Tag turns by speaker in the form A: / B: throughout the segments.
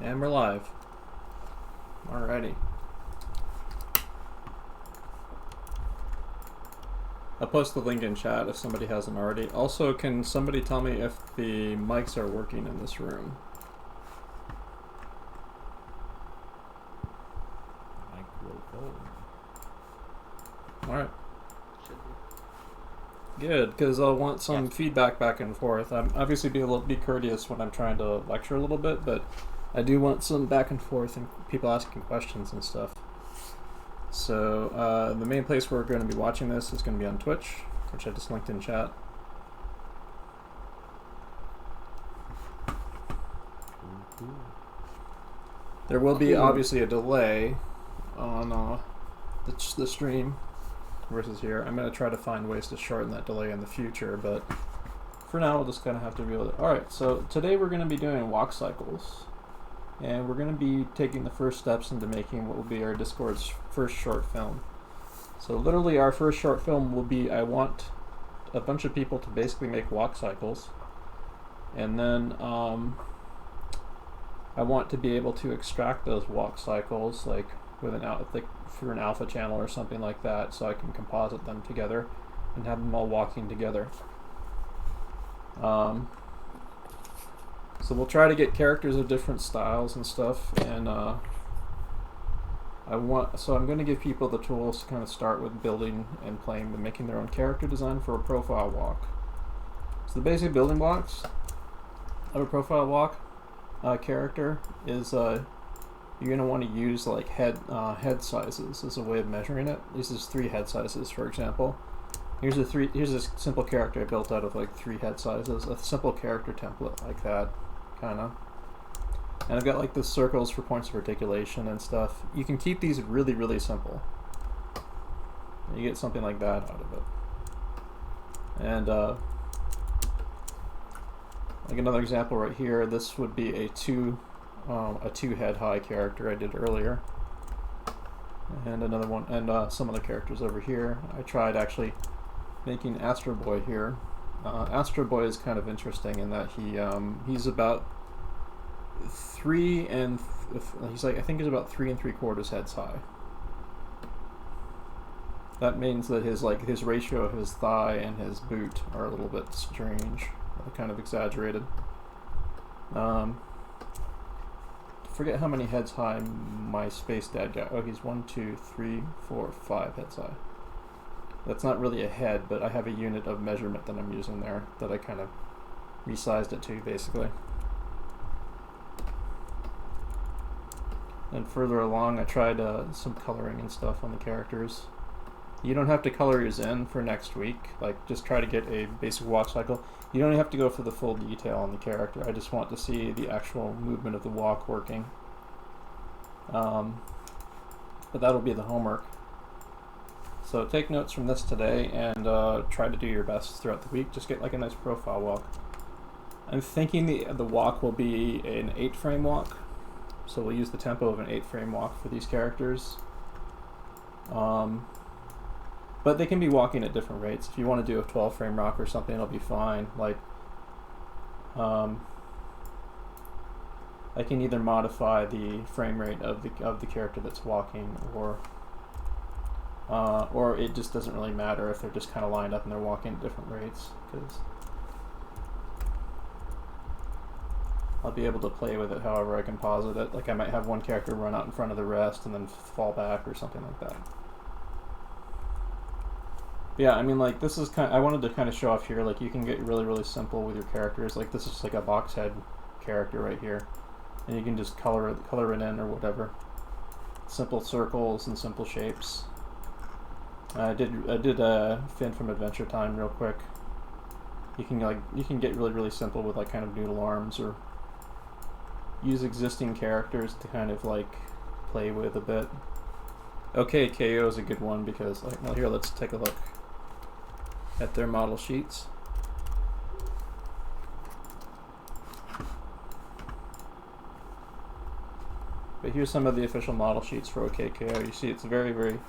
A: And we're live. Alrighty. I'll post the link in chat if somebody hasn't already. Also, can somebody tell me if the mics are working in this room? Alright. Good, because I'll want some feedback back and forth. I'm obviously be courteous when I'm trying to lecture a little bit, but I do want some back and forth and people asking questions and stuff. So the main place we're going to be watching this is going to be on Twitch, which I just linked in chat. There will be obviously a delay on the stream versus here. I'm going to try to find ways to shorten that delay in the future, but for now we'll just kind of have to deal with it. Alright, so today we're going to be doing walk cycles, and we're going to be taking the first steps into making what will be our Discord's first short film. So literally our first short film will be, I want a bunch of people to basically make walk cycles, and then I want to be able to extract those walk cycles like with through an alpha channel or something like that, so I can composite them together and have them all walking together. So we'll try to get characters of different styles and stuff, and I'm going to give people the tools to kind of start with building and playing and making their own character design for a profile walk. So the basic building blocks of a profile walk character is you're going to want to use like head sizes as a way of measuring it. This is 3 head sizes, for example. Here's a simple character I built out of like 3 head sizes, a simple character template like that, kind of. And I've got like the circles for points of articulation and stuff. You can keep these really, really simple. You get something like that out of it. And like another example right here, this would be a 2 head high character I did earlier. And another one, and some other characters over here. I tried actually making Astro Boy here. Astro Boy is kind of interesting in that he's about 3 and he's like, I think he's about 3 3/4 heads high. That means that his ratio of his thigh and his boot are a little bit strange, kind of exaggerated. Forget how many heads high my space dad got. Oh, he's 1, 2, 3, 4, 5 heads high. That's not really a head, but I have a unit of measurement that I'm using there that I kind of resized it to, basically. And further along, I tried some coloring and stuff on the characters. You don't have to color yours in for next week. Like, just try to get a basic walk cycle. You don't have to go for the full detail on the character. I just want to see the actual movement of the walk working. But that'll be the homework. So take notes from this today and try to do your best throughout the week. Just get like a nice profile walk. I'm thinking the walk will be an 8-frame walk. So we'll use the tempo of an 8-frame walk for these characters. But they can be walking at different rates. If you want to do a 12-frame walk or something, it'll be fine. Like, I can either modify the frame rate of the character that's walking, or it just doesn't really matter if they're just kind of lined up and they're walking at different rates, because I'll be able to play with it however I composite it. Like, I might have one character run out in front of the rest and then fall back or something like that. Yeah, I mean, like, this is I wanted to kind of show off here, like, you can get really, really simple with your characters. Like, this is just like a box head character right here, and you can just color it in or whatever. Simple circles and simple shapes. I did Finn from Adventure Time real quick. You can get really, really simple with like kind of noodle arms, or use existing characters to kind of like play with a bit. Okay, KO is a good one because, like, well, here, let's take a look at their model sheets. But here's some of the official model sheets for OKKO. You see it's very, very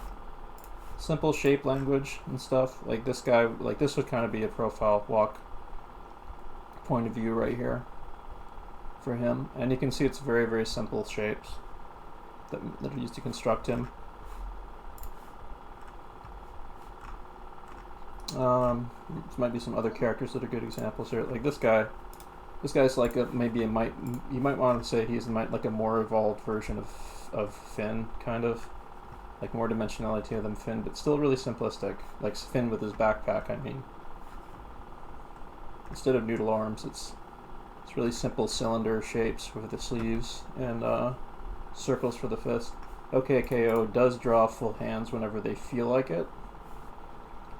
A: simple shape language and stuff. Like this guy, like this would kind of be a profile walk point of view right here. for him, and you can see it's very, very simple shapes that are used to construct him. There might be some other characters that are good examples here. Like this guy. This guy's like you might want to say he's like a more evolved version of Finn, kind of. Like more dimensionality than Finn, but still really simplistic. Like Finn with his backpack, I mean. Instead of noodle arms, it's really simple cylinder shapes with the sleeves and circles for the fist. OKKO does draw full hands whenever they feel like it,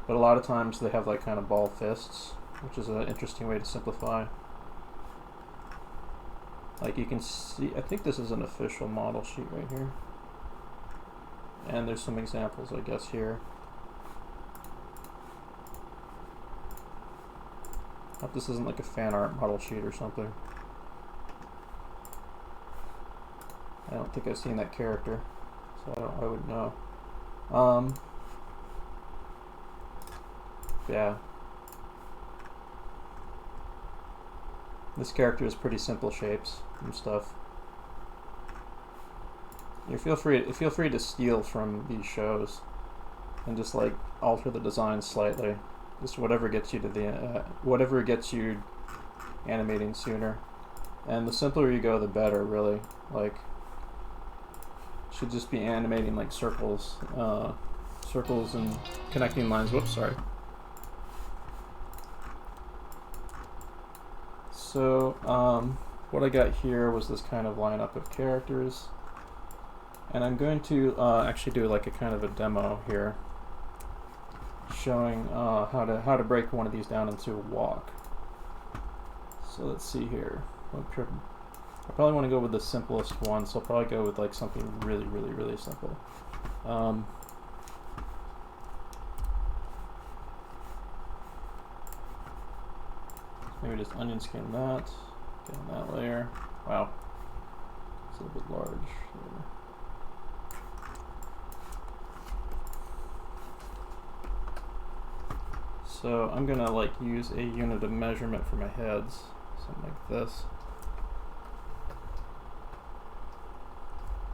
A: but a lot of times they have like kind of ball fists, which is an interesting way to simplify. Like you can see, I think this is an official model sheet right here. And there's some examples, I guess, here. I hope this isn't like a fan art model sheet or something. I don't think I've seen that character, so I wouldn't know. Yeah. This character is pretty simple shapes and stuff. You feel free to steal from these shows and just like alter the design slightly. Just whatever gets you to the whatever gets you animating sooner. And the simpler you go, the better, really. Like should just be animating like circles and connecting lines. Whoops, sorry. So what I got here was this kind of lineup of characters. And I'm going to actually do like a kind of a demo here, showing how to break one of these down into a walk. So let's see here. I probably want to go with the simplest one, so I'll probably go with like something really, really, really simple. Maybe just onion skin that, get on that layer. Wow, it's a little bit large there. So I'm gonna like use a unit of measurement for my heads, something like this.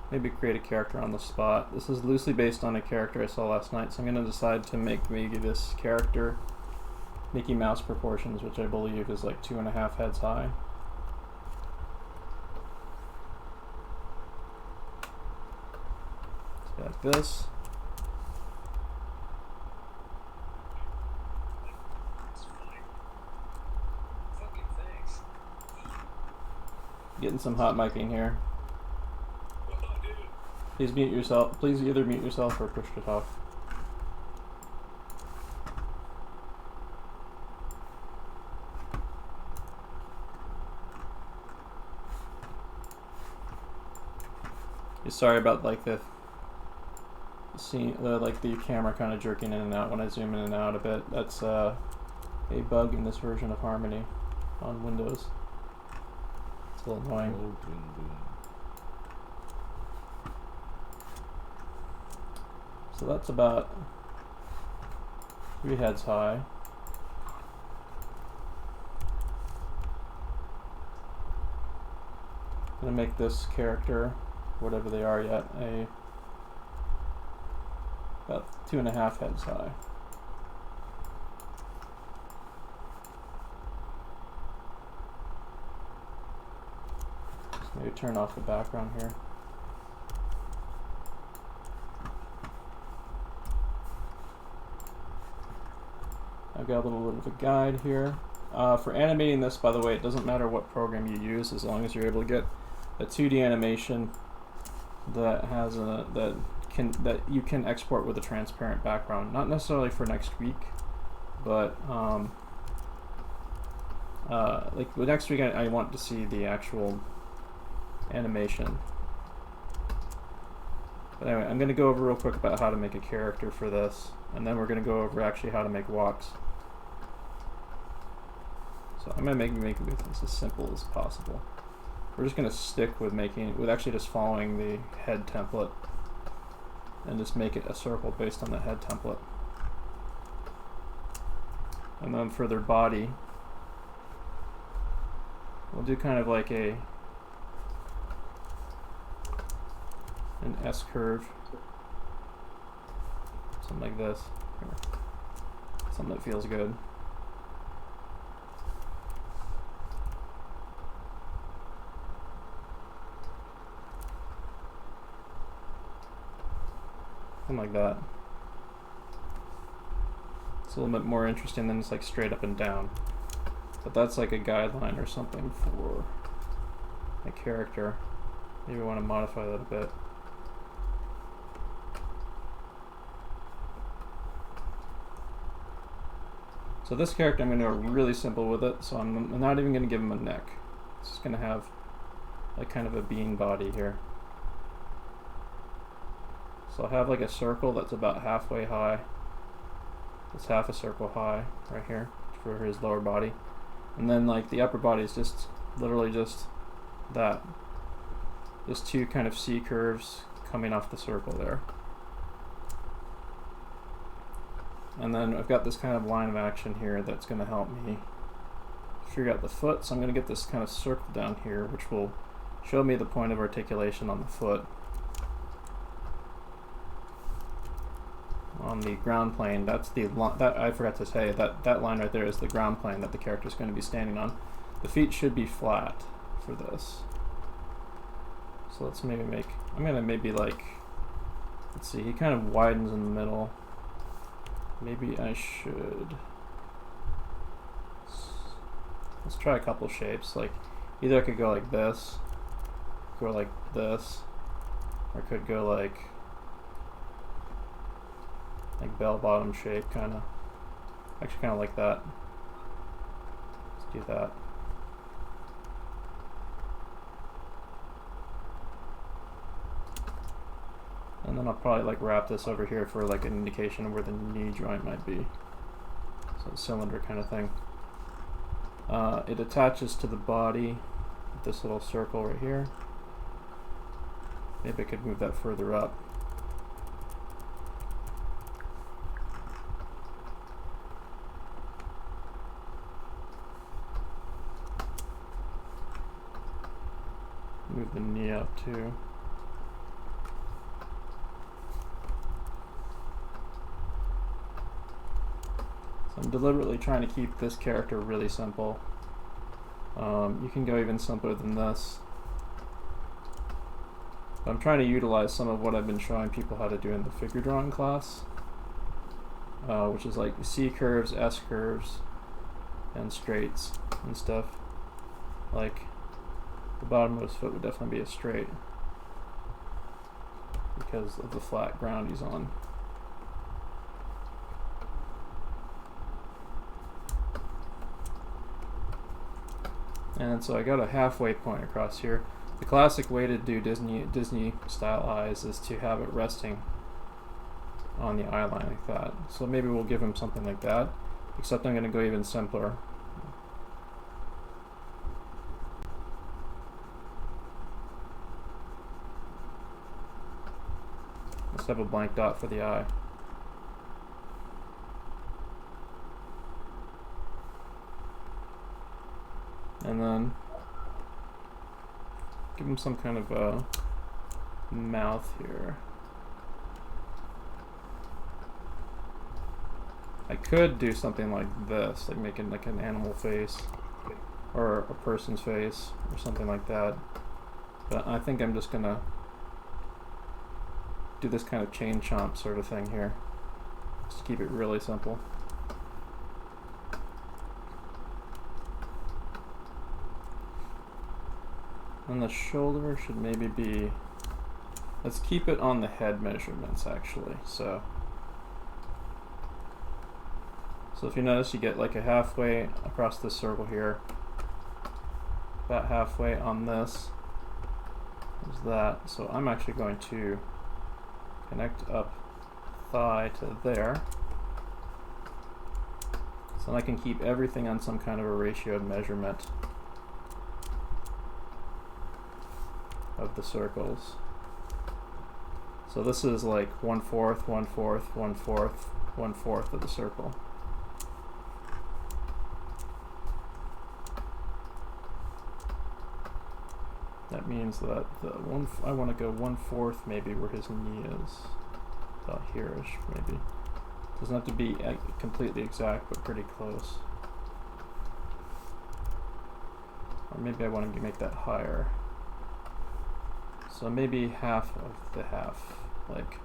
A: Maybe create a character on the spot. This is loosely based on a character I saw last night, so I'm gonna decide to make maybe this character Mickey Mouse proportions, which I believe is like 2.5 heads high. So like this. Getting some hot micing here. Please mute yourself. Please either mute yourself or push to talk. Sorry about like the scene, like the camera kind of jerking in and out when I zoom in and out a bit. That's a bug in this version of Harmony on Windows. It's a little annoying. So that's about 3 heads high. I'm gonna make this character, whatever they are yet, about 2.5 heads high. Just maybe turn off the background here. I've got a little bit of a guide here. For animating this, by the way, it doesn't matter what program you use as long as you're able to get a 2D animation that has that you can export with a transparent background. Not necessarily for next week, but like with next week, I want to see the actual animation. But anyway, I'm going to go over real quick about how to make a character for this, and then we're going to go over actually how to make walks. So I'm going to make this as simple as possible. We're just going to stick with actually just following the head template and just make it a circle based on the head template. And then for their body, we'll do kind of like a an S curve. Something like this. Here. Something that feels good. Something like that. It's a little bit more interesting than just like straight up and down. But that's like a guideline or something for a character. Maybe we want to modify that a bit. So this character, I'm going to go really simple with it. So I'm not even going to give him a neck. It's just going to have like kind of a bean body here. So I'll have like a circle that's about halfway high. It's half a circle high right here for his lower body. And then like the upper body is just literally just that. Just two kind of C curves coming off the circle there. And then I've got this kind of line of action here that's going to help me figure out the foot. So I'm going to get this kind of circle down here, which will show me the point of articulation on the foot. On the ground plane, that's the that I forgot to say that line right there is the ground plane that the character is going to be standing on. The feet should be flat for this. So let's maybe make. I'm going to maybe like. Let's see. He kind of widens in the middle. Maybe I should. Let's try a couple shapes. Like either I could go like this, or like this, or I could go like bell-bottom shape, kind of. Actually, kind of like that. Let's do that. And then I'll probably like wrap this over here for like an indication of where the knee joint might be. So a cylinder kind of thing. It attaches to the body with this little circle right here. Maybe I could move that further up. Move the knee up too. So I'm deliberately trying to keep this character really simple. You can go even simpler than this. But I'm trying to utilize some of what I've been showing people how to do in the figure drawing class, which is like C curves, S curves, and straights and stuff. Like the bottom of his foot would definitely be a straight because of the flat ground he's on. And so I got a halfway point across here. The classic way to do Disney style eyes is to have it resting on the eye line like that. So maybe we'll give him something like that, except I'm going to go even simpler. Let's have a blank dot for the eye. And then give him some kind of a mouth here. I could do something like this, like making like an animal face or a person's face or something like that. But I think I'm just gonna do this kind of chain chomp sort of thing here, just to keep it really simple. And the shoulder should maybe be, let's keep it on the head measurements actually. So if you notice, you get like a halfway across this circle here, about halfway on this is that. So I'm actually going to connect up thigh to there. So I can keep everything on some kind of a ratioed measurement of the circles. So this is like 1/4, 1/4, 1/4, 1/4 of the circle. That means that I want to go 1/4 maybe where his knee is. About here-ish, maybe. Doesn't have to be completely exact, but pretty close. Or maybe I want to make that higher. So maybe half of the half, like.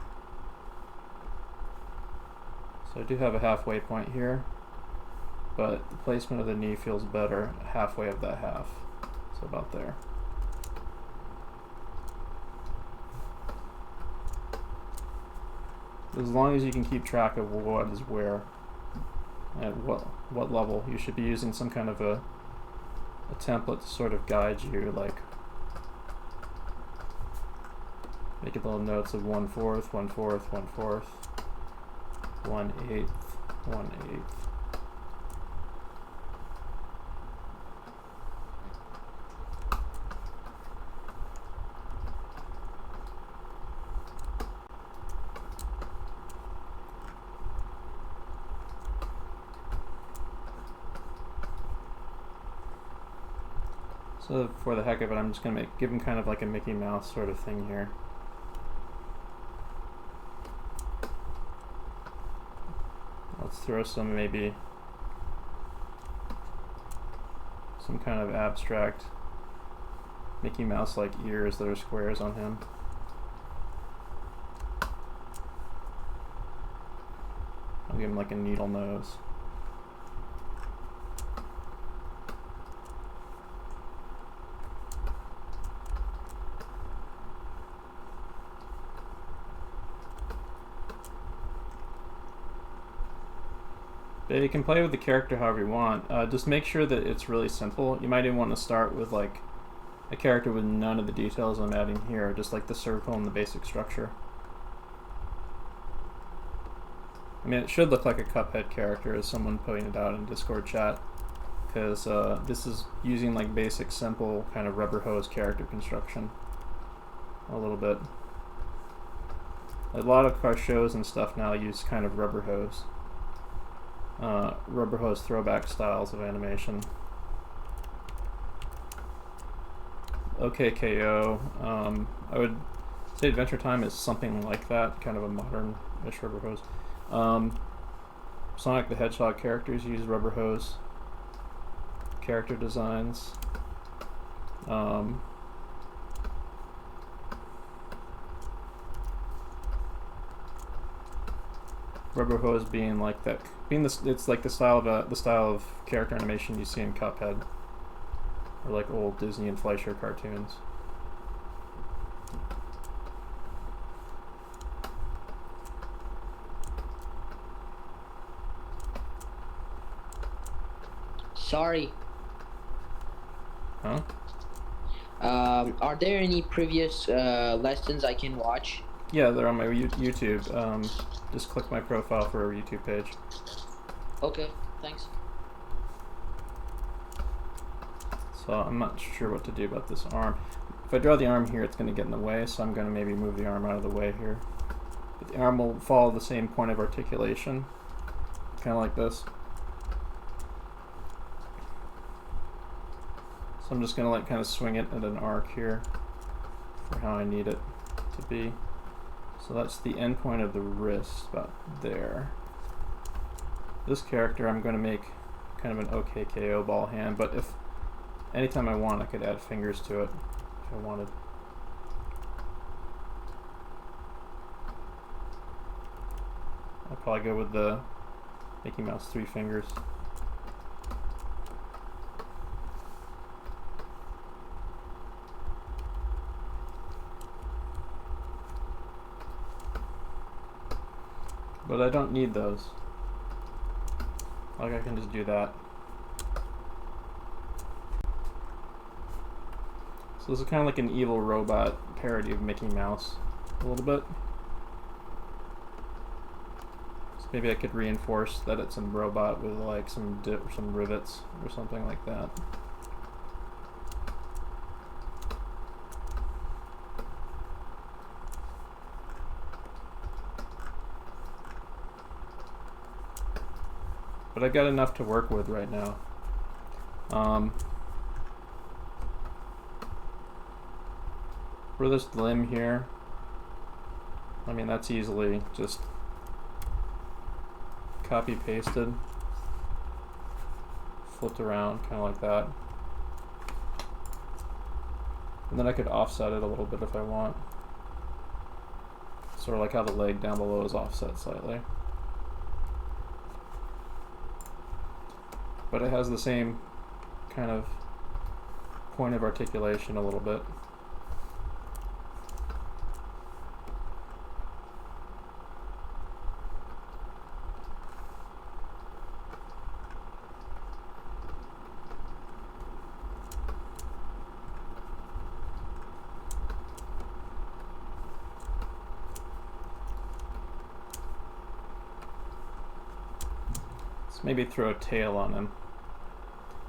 A: So I do have a halfway point here, but the placement of the knee feels better halfway of that half. So about there. As long as you can keep track of what is where, at what level, you should be using some kind of a template to sort of guide you, like making little notes of 1/4, 1/4, 1/4, 1/8, 1/8. So for the heck of it, I'm just gonna give him kind of like a Mickey Mouse sort of thing here. Let's throw some maybe some kind of abstract Mickey Mouse like ears that are squares on him. I'll give him like a needle nose. You can play with the character however you want. Just make sure that it's really simple. You might even want to start with like a character with none of the details I'm adding here, just like the circle and the basic structure. I mean, it should look like a Cuphead character, as someone pointed out in Discord chat, because this is using like basic, simple kind of rubber hose character construction a little bit. A lot of car shows and stuff now use kind of rubber hose throwback styles of animation. OKKO, I would say Adventure Time is something like that, kind of a modern-ish rubber hose. Sonic the Hedgehog characters use rubber hose character designs. Rubber hose being like that, it's like the style of character animation you see in Cuphead, or like old Disney and Fleischer cartoons.
B: Sorry.
A: Huh?
B: Are there any previous lessons I can watch?
A: Yeah, they're on my YouTube. Just click my profile for a YouTube page.
B: Okay, thanks.
A: So I'm not sure what to do about this arm. If I draw the arm here, it's going to get in the way, so I'm going to maybe move the arm out of the way here. But the arm will follow the same point of articulation, kind of like this. So I'm just going to like kind of swing it at an arc here for how I need it to be. So that's the end point of the wrist, about there. This character I'm going to make kind of an OKKO ball hand, but if anytime I want, I could add fingers to it if I wanted. I'll probably go with the Mickey Mouse 3 fingers. But I don't need those. Like, I can just do that. So this is kind of like an evil robot parody of Mickey Mouse, a little bit. So maybe I could reinforce that it's a robot with like some rivets or something like that. But I've got enough to work with right now. For this limb here, I mean, that's easily just copy pasted, flipped around, kind of like that. And then I could offset it a little bit if I want. Sort of like how the leg down below is offset slightly. But it has the same kind of point of articulation a little bit. Let's maybe throw a tail on him.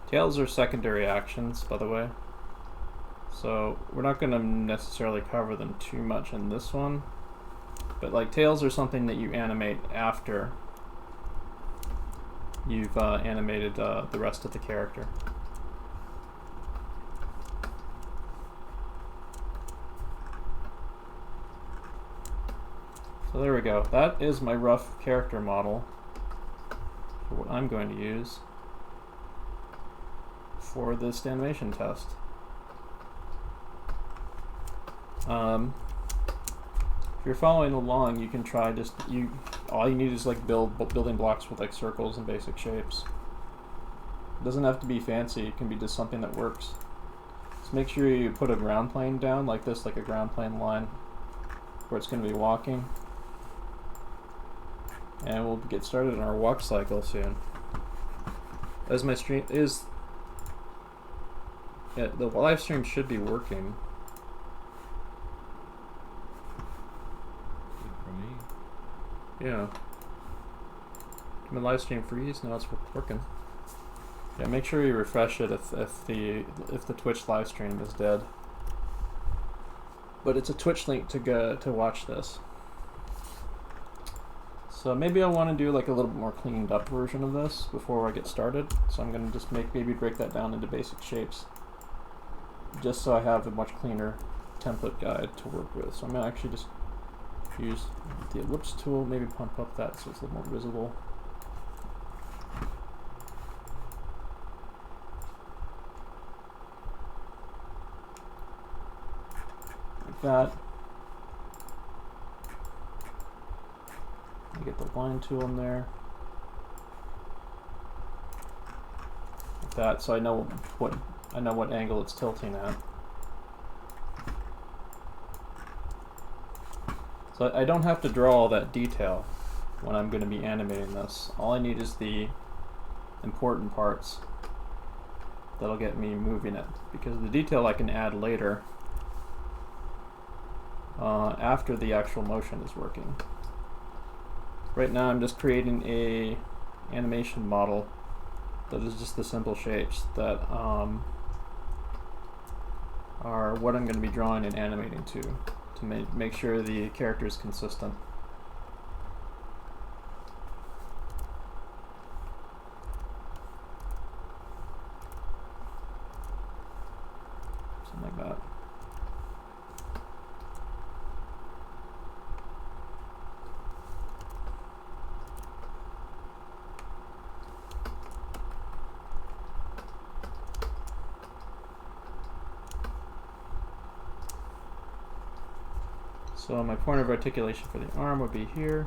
A: Tails are secondary actions, by the way. So we're not going to necessarily cover them too much in this one. But like tails are something that you animate after you've animated the rest of the character. So there we go. That is my rough character model for what I'm going to use for this animation test. If you're following along, you can try just all you need is like building blocks with like circles and basic shapes. It doesn't have to be fancy, it can be just something that works. Just make sure you put a ground plane down like this, like a ground plane line where it's going to be walking. And we'll get started on our walk cycle soon. As my stream is, yeah, the live stream should be working. Yeah. Can the live stream freeze? No, it's working. Yeah, make sure you refresh it if the Twitch live stream is dead. But it's a Twitch link to go to watch this. So maybe I want to do like a little bit more cleaned up version of this before I get started. So I'm gonna just maybe break that down into basic shapes, just so I have a much cleaner template guide to work with. So I'm gonna actually just use the ellipse tool, maybe pump up that so it's a little more visible. Like that. I get the line tool in there. Like that, so I know what angle it's tilting at. So I don't have to draw all that detail when I'm going to be animating this. All I need is the important parts that'll get me moving it, because the detail I can add later after the actual motion is working. Right now I'm just creating a animation model that is just the simple shapes that are what I'm going to be drawing and animating to make sure the character is consistent. Something like that. So my point of articulation for the arm would be here.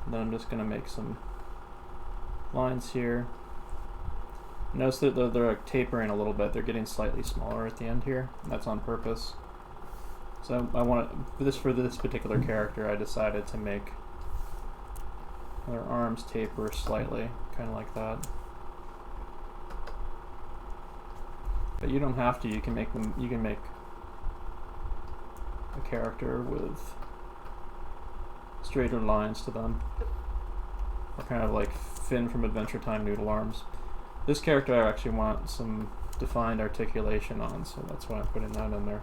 A: And then I'm just going to make some lines here. Notice that they're like tapering a little bit. They're getting slightly smaller at the end here. That's on purpose. So I want for this particular character, I decided to make their arms taper slightly, kind of like that. But you don't have to. You can make them. You can make a character with straighter lines to them, or kind of like Finn from Adventure Time noodle arms. This character I actually want some defined articulation on, so that's why I'm putting that in there.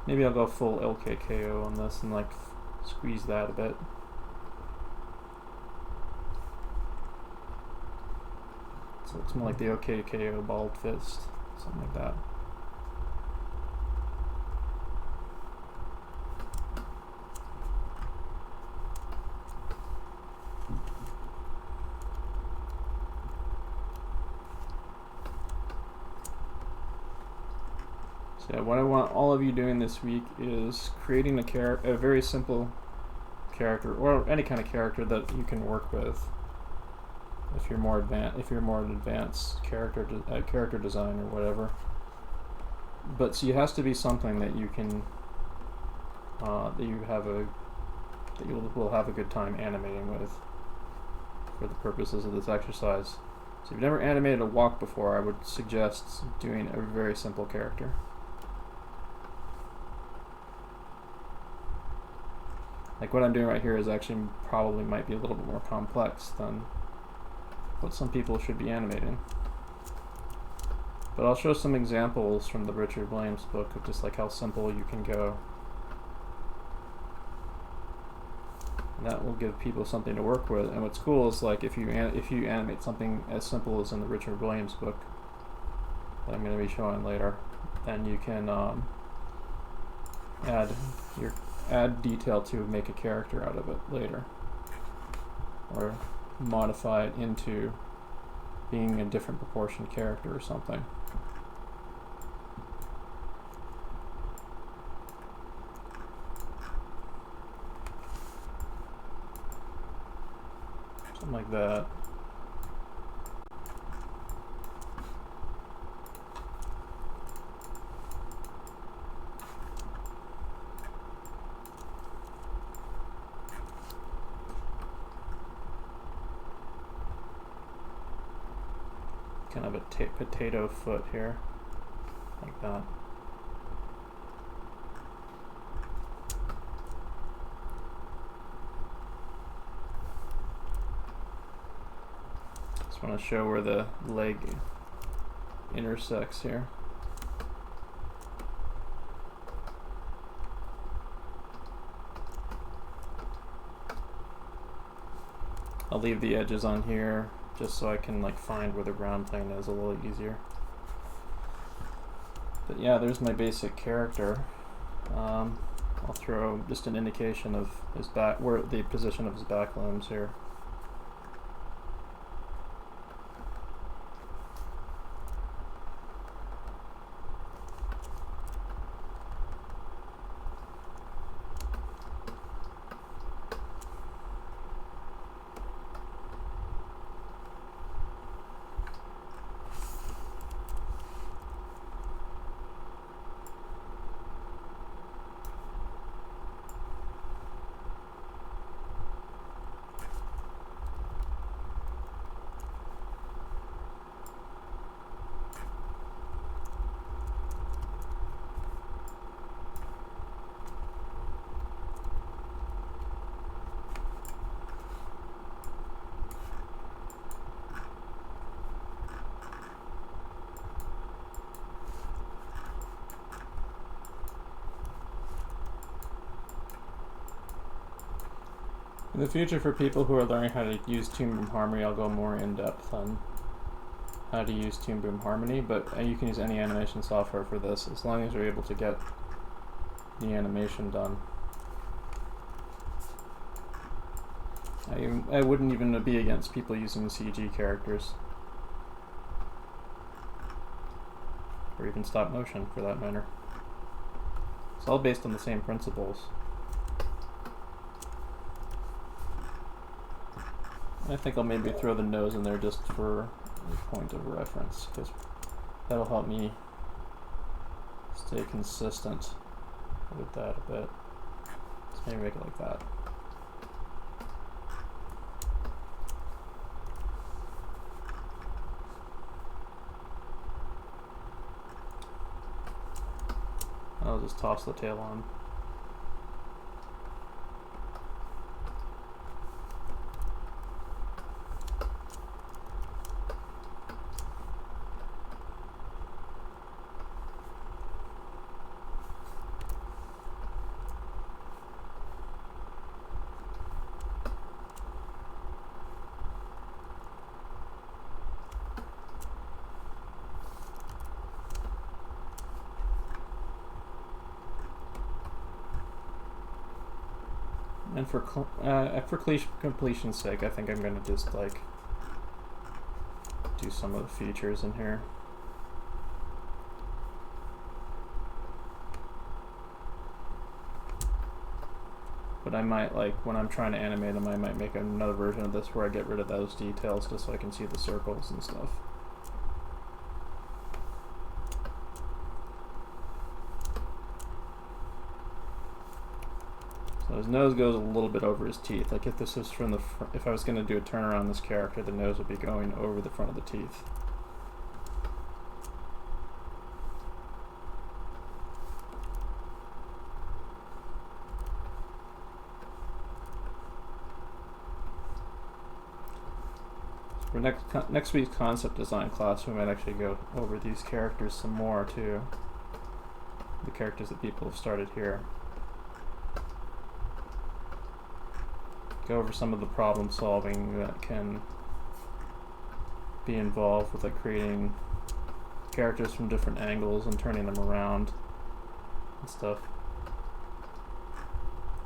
A: Maybe I'll go full LKKO on this and like squeeze that a bit. So it's more like the OKKO bald fist, something like that. So yeah, what I want all of you doing this week is creating a very simple character, or any kind of character that you can work with. If you're more an advanced character design or whatever. But so it has to be something that you can that you will have a good time animating with for the purposes of this exercise. So if you've never animated a walk before, I would suggest doing a very simple character. Like what I'm doing right here is actually probably might be a little bit more complex than what some people should be animating. But I'll show some examples from the Richard Williams book of just like how simple you can go. And that will give people something to work with. And what's cool is like if you animate something as simple as in the Richard Williams book that I'm going to be showing later, then you can add detail to make a character out of it later, or modify it into being a different proportion character or something. Something like that. Kind of a potato foot here, like that. Just want to show where the leg intersects here. I'll leave the edges on here just so I can like find where the ground plane is a little easier. But yeah, there's my basic character. I'll throw just an indication of his back, where the position of his back limbs here. In the future, for people who are learning how to use Toon Boom Harmony, I'll go more in depth on how to use Toon Boom Harmony, but you can use any animation software for this as long as you're able to get the animation done. I wouldn't even be against people using CG characters, or even stop motion for that matter. It's all based on the same principles. I think I'll maybe throw the nose in there just for a point of reference, because that'll help me stay consistent with that a bit. Let's maybe make it like that. I'll just toss the tail on. And for completion's sake, I think I'm gonna just like do some of the features in here. But I might, like, when I'm trying to animate them, I might make another version of this where I get rid of those details just so I can see the circles and stuff. So his nose goes a little bit over his teeth. Like if this is from the if I was going to do a turnaround on this character, the nose would be going over the front of the teeth. For next week's concept design class, we might actually go over these characters some more too. The characters that people have started here. Go over some of the problem solving that can be involved with like creating characters from different angles and turning them around and stuff.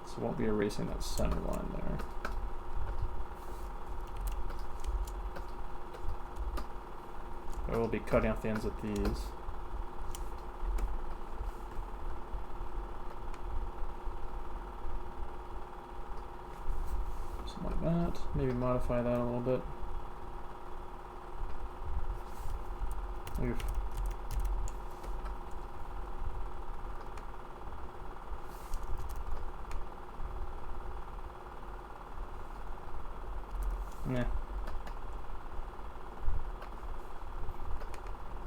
A: So won't be erasing that center line there. I will be cutting off the ends of these. Something like that. Maybe modify that a little bit. Oof. Nah.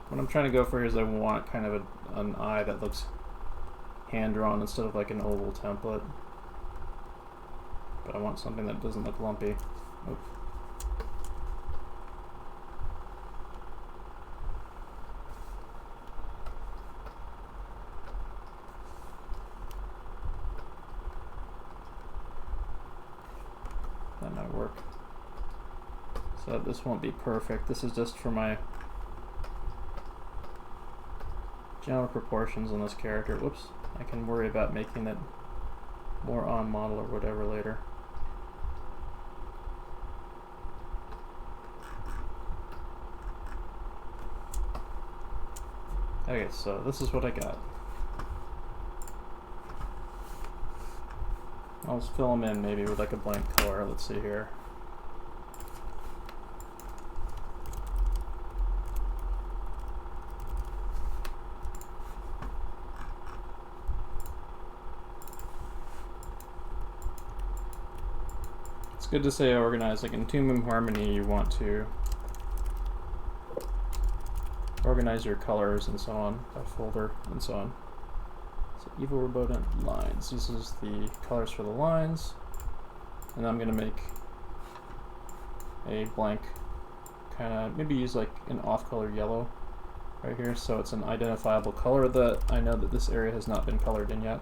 A: What I'm trying to go for here is I want kind of an eye that looks hand-drawn instead of like an oval template. But I want something that doesn't look lumpy. Oop. That might work. So this won't be perfect. This is just for my general proportions on this character. Whoops. I can worry about making it more on model or whatever later. Okay, so this is what I got. I'll just fill them in maybe with like a blank color. Let's see here. It's good to say organized. Like in Tomb of Harmony, you want to organize your colors and so on by folder and so on. So evil rodent lines. This is the colors for the lines, and I'm gonna make a blank kind of maybe use like an off-color yellow right here, so it's an identifiable color that I know that this area has not been colored in yet.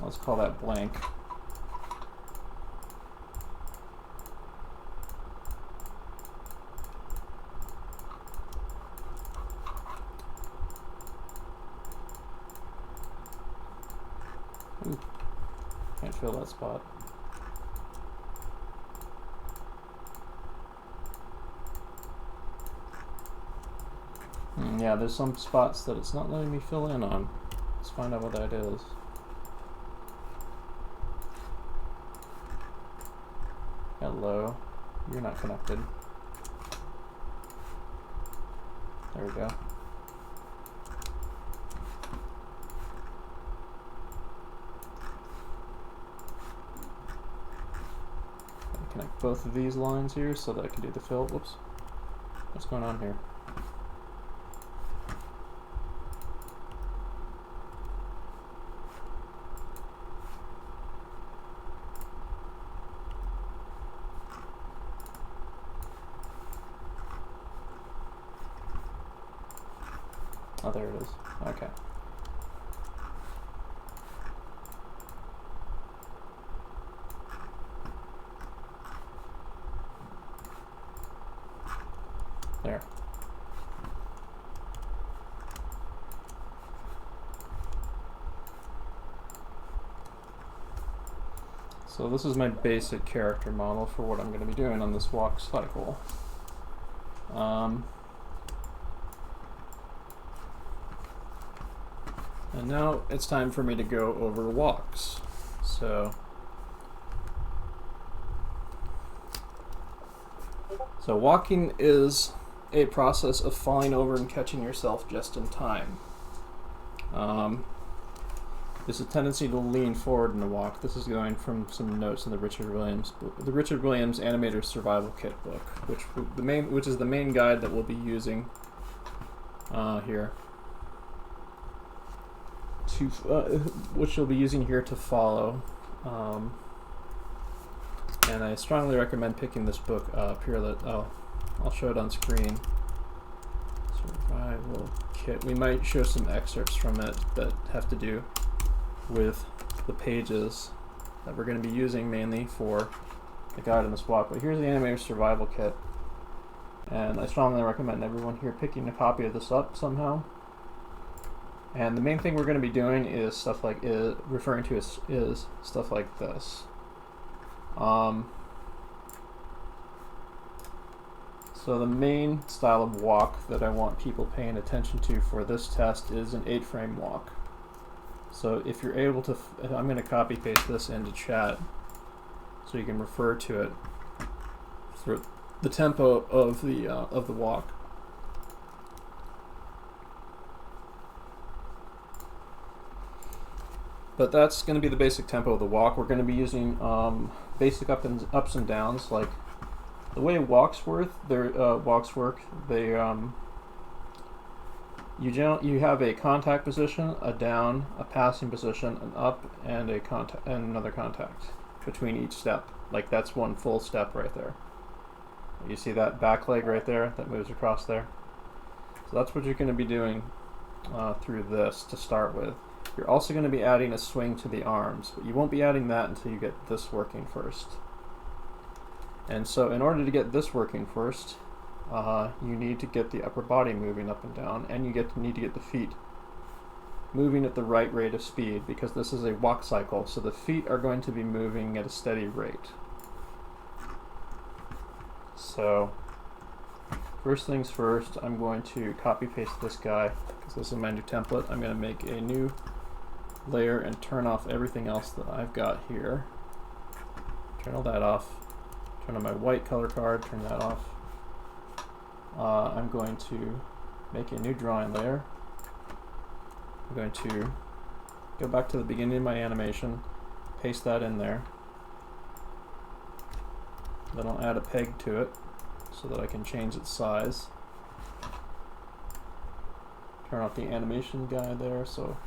A: Let's call that blank. Ooh, can't fill that spot. Yeah, there's some spots that it's not letting me fill in on. Let's find out what that is. Hello, you're not connected. There we go. Connect both of these lines here so that I can do the fill. Whoops. What's going on here? Oh, there it is. Okay. There. So this is my basic character model for what I'm going to be doing on this walk cycle. And now it's time for me to go over walks. So walking is a process of falling over and catching yourself just in time. There's a tendency to lean forward in a walk. This is going from some notes in the Richard Williams Animator's Survival Kit book, which is the main guide that we'll be using here. Which you'll be using here to follow. And I strongly recommend picking this book up here. I'll show it on screen. Survival Kit. We might show some excerpts from it that have to do with the pages that we're going to be using mainly for the guide in this walk. But here's the Animator's Survival Kit, and I strongly recommend everyone here picking a copy of this up somehow. And the main thing we're going to be doing is stuff like referring to is stuff like this. So the main style of walk that I want people paying attention to for this test is an 8-frame walk. So if you're able to, I'm going to copy paste this into chat so you can refer to it for the tempo of the walk. But that's going to be the basic tempo of the walk. We're going to be using basic ups and downs. Like the way walks work, you have a contact position, a down, a passing position, an up, and another contact between each step. Like that's one full step right there. You see that back leg right there that moves across there? So that's what you're going to be doing through this to start with. You're also going to be adding a swing to the arms, but you won't be adding that until you get this working first. And so in order to get this working first, you need to get the upper body moving up and down, and you need to get the feet moving at the right rate of speed, because this is a walk cycle, so the feet are going to be moving at a steady rate. So first things first, I'm going to copy paste this guy, because this is my new template. I'm going to make a new layer and turn off everything else that I've got here. Turn all that off. Turn on my white color card, turn that off. I'm going to make a new drawing layer. I'm going to go back to the beginning of my animation, paste that in there. Then I'll add a peg to it so that I can change its size. Turn off the animation guy there so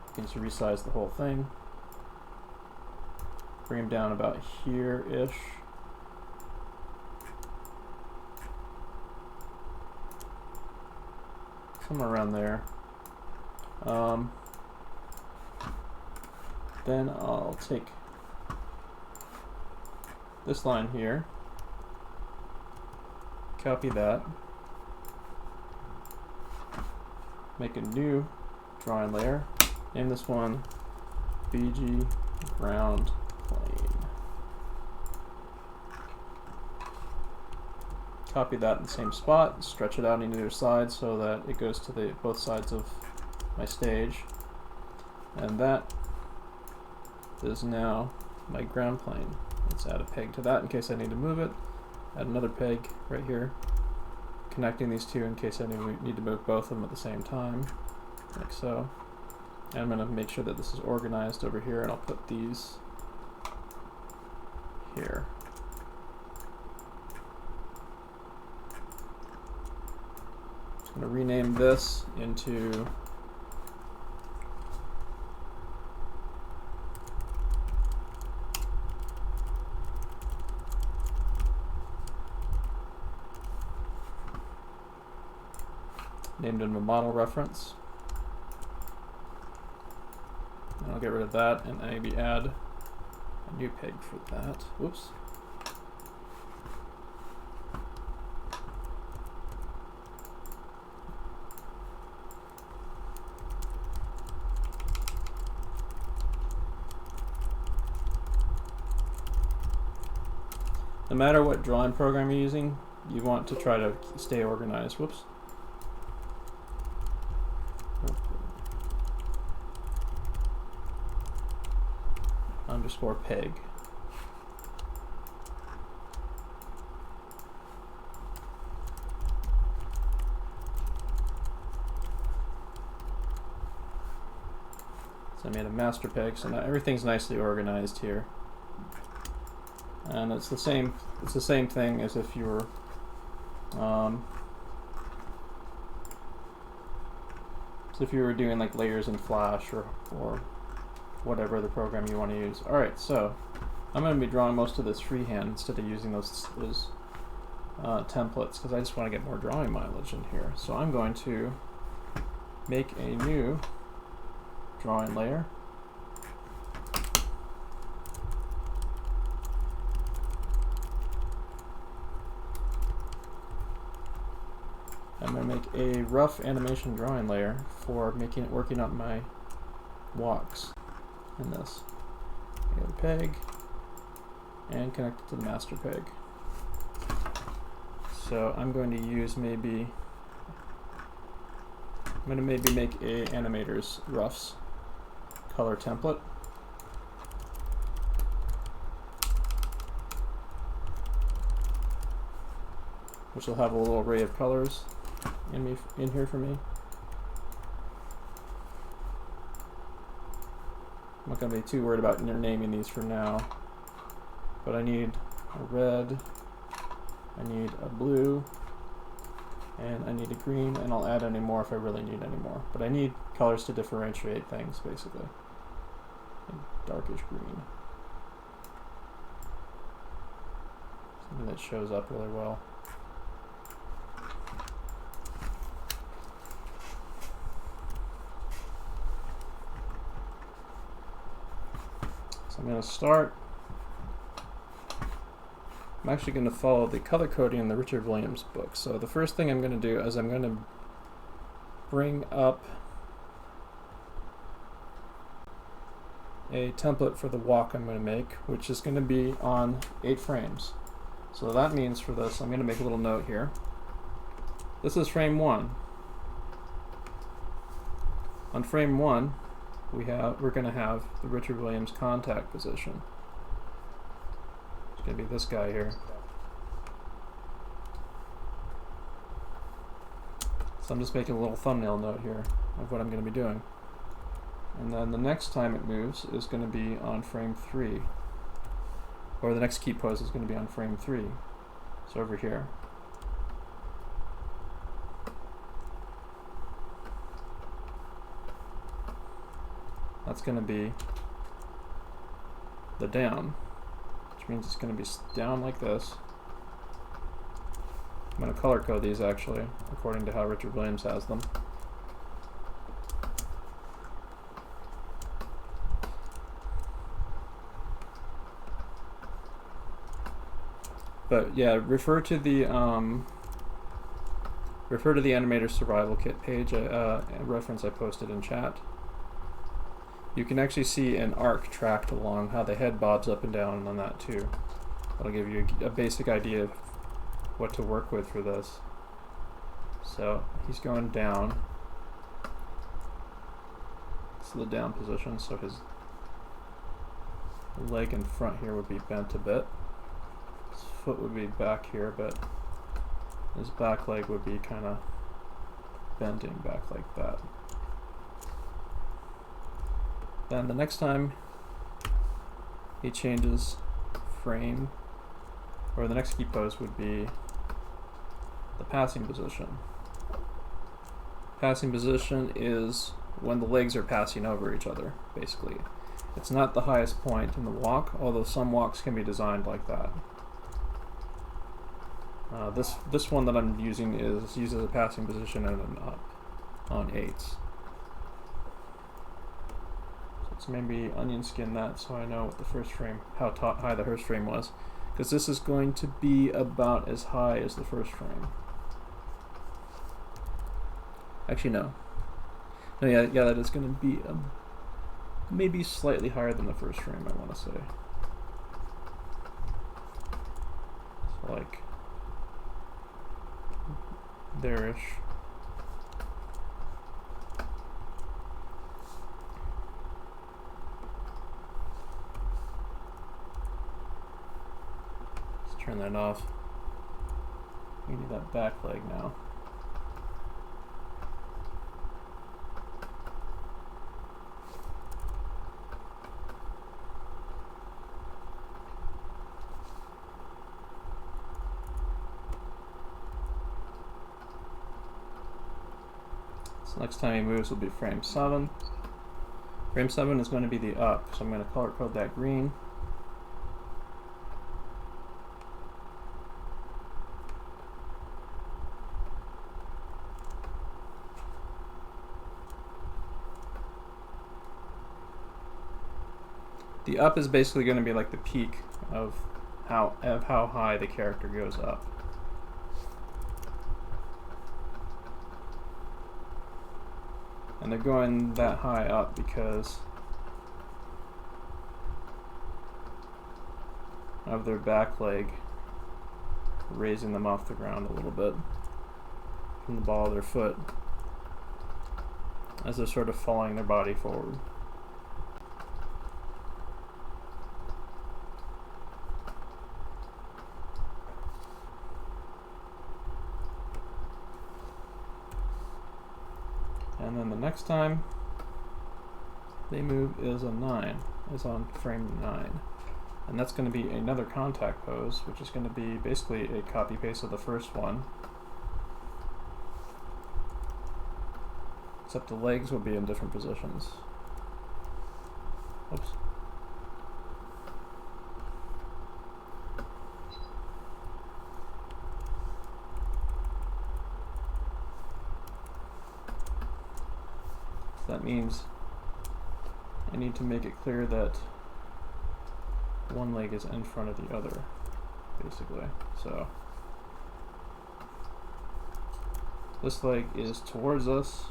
A: I can just resize the whole thing. Bring him down about here-ish. Somewhere around there. Then I'll take this line here, copy that, make a new drawing layer, name this one BG ground plane. Copy that in the same spot, stretch it out on either side so that it goes to both sides of my stage. And that is now my ground plane. Let's add a peg to that in case I need to move it. Add another peg right here, connecting these two in case I need to move both of them at the same time, like so. And I'm going to make sure that this is organized over here, and I'll put these here. I'm going to rename this into named in a model reference. And I'll get rid of that and maybe add a new peg for that. Whoops. no matter what drawing program you're using, you want to try to stay organized. Whoops. Underscore peg. So I made a master peg, so now everything's nicely organized here. And it's the same thing as if you were doing like layers in Flash or whatever the program you want to use. Alright, so I'm going to be drawing most of this freehand instead of using those templates, because I just want to get more drawing mileage in here. So I'm going to make a new drawing layer. I'm going to make a rough animation drawing layer for working on my walks in this. Get a peg and connect it to the master peg. So I'm going to use maybe make a animator's roughs color template. Which will have a little array of colors in here for me. I'm not going to be too worried about naming these for now, but I need a red, I need a blue, and I need a green, and I'll add any more if I really need any more. But I need colors to differentiate things, basically. And darkish green. Something that shows up really well. So I'm going to start. I'm actually going to follow the color coding in the Richard Williams book. So the first thing I'm going to do is I'm going to bring up a template for the walk I'm going to make, which is going to be on 8 frames. So that means for this, I'm going to make a little note here. This is frame 1. On frame 1, we're going to have the Richard Williams contact position. It's going to be this guy here. So I'm just making a little thumbnail note here of what I'm going to be doing. And then the next time it moves is going to be on frame 3. Or the next key pose is going to be on frame 3. So over here. That's going to be the down, which means it's going to be down like this. I'm going to color code these actually, according to how Richard Williams has them. But yeah, refer to the Animator Survival Kit page, a reference I posted in chat. You can actually see an arc tracked along how the head bobs up and down on that too. That'll give you a basic idea of what to work with for this. So he's going down. It's the down position, so his leg in front here would be bent a bit. His foot would be back here, but his back leg would be kind of bending back like that. Then the next time he changes frame, or the next key pose would be the passing position. Passing position is when the legs are passing over each other, basically. It's not the highest point in the walk, although some walks can be designed like that. This one that I'm using uses a passing position and an up on 8s. So maybe onion skin that so I know what the first frame, how high the first frame was, because this is going to be about as high as the first frame. Actually, no. No, yeah, that is going to be maybe slightly higher than the first frame, I want to say. like there-ish. Let's turn that off. We need that back leg now. So next time he moves will be frame 7. Frame 7 is going to be the up, so I'm going to color code that green. The up is basically going to be like the peak of how high the character goes up. And they're going that high up because of their back leg raising them off the ground a little bit from the ball of their foot as they're sort of falling their body forward. And then the next time they move is on frame 9. And that's going to be another contact pose, which is going to be basically a copy paste of the first one. Except the legs will be in different positions. Oops. That means I need to make it clear that one leg is in front of the other, basically. So this leg is towards us,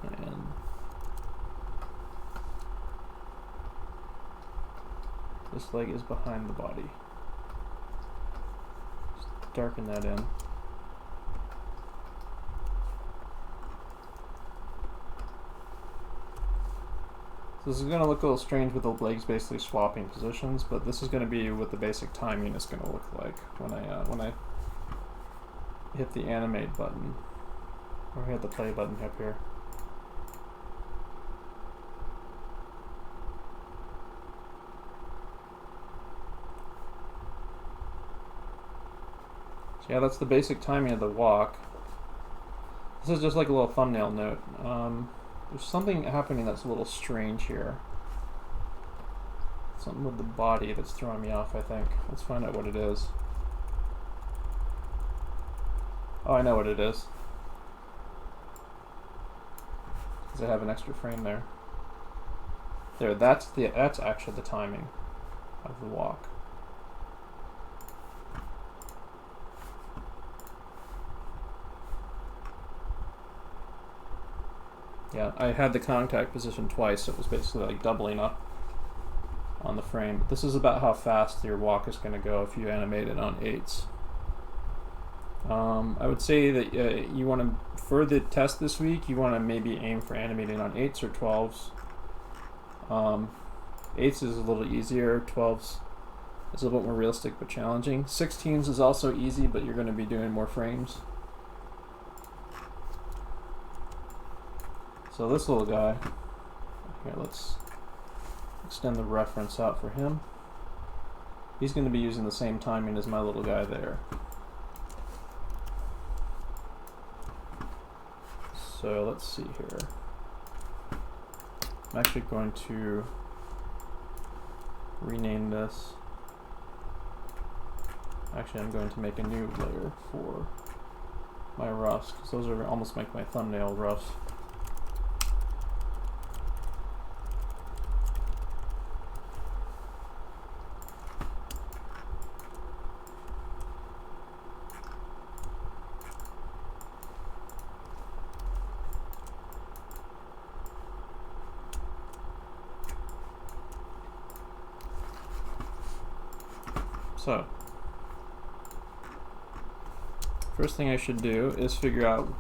A: and this leg is behind the body. Just darken that in. So this is going to look a little strange with the legs basically swapping positions, but this is going to be what the basic timing is going to look like when I hit the animate button, or hit the play button up here. So yeah, that's the basic timing of the walk. This is just like a little thumbnail note. There's something happening that's a little strange here. Something with the body that's throwing me off, I think. Let's find out what it is. Oh, I know what it is. Because I have an extra frame there. There, that's actually the timing of the walk. Yeah, I had the contact position twice, so it was basically like doubling up on the frame. This is about how fast your walk is going to go if you animate it on 8s. I would say that you want to, for the test this week, you want to maybe aim for animating on 8s or 12s. 8s is a little easier, 12s is a little bit more realistic but challenging. 16s is also easy, but you're going to be doing more frames. So this little guy, here, let's extend the reference out for him. He's going to be using the same timing as my little guy there. So let's see here. I'm actually going to rename this. Actually, I'm going to make a new layer for my roughs, because those are almost like my thumbnail roughs. So First thing I should do is figure out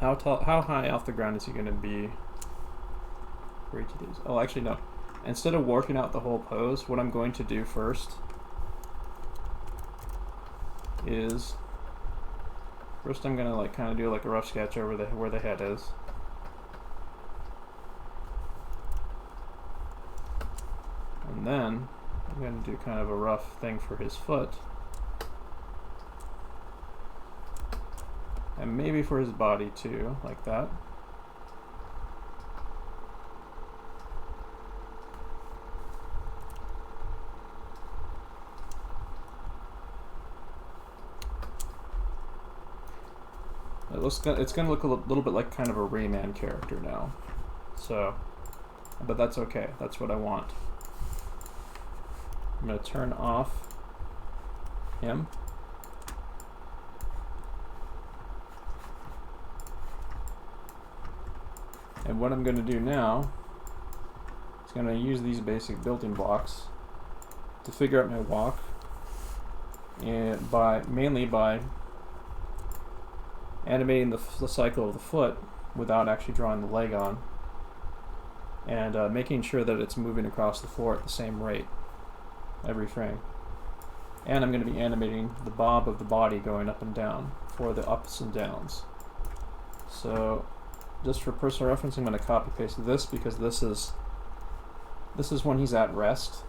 A: how high off the ground is he going to be for each of these. Oh, actually no. Instead of working out the whole pose, what I'm going to do first is I'm going to like kind of do like a rough sketch over where the head is. And then I'm going to do kind of a rough thing for his foot. And maybe for his body too, like that. It's going to look a little bit like kind of a Rayman character now. So, but that's okay. That's what I want. I'm going to turn off him. And what I'm going to do now is going to use these basic building blocks to figure out my walk, and mainly by animating the cycle of the foot without actually drawing the leg on, and making sure that it's moving across the floor at the same rate every frame. And I'm going to be animating the bob of the body going up and down for the ups and downs. So just for personal reference, I'm going to copy paste this because this is when he's at rest,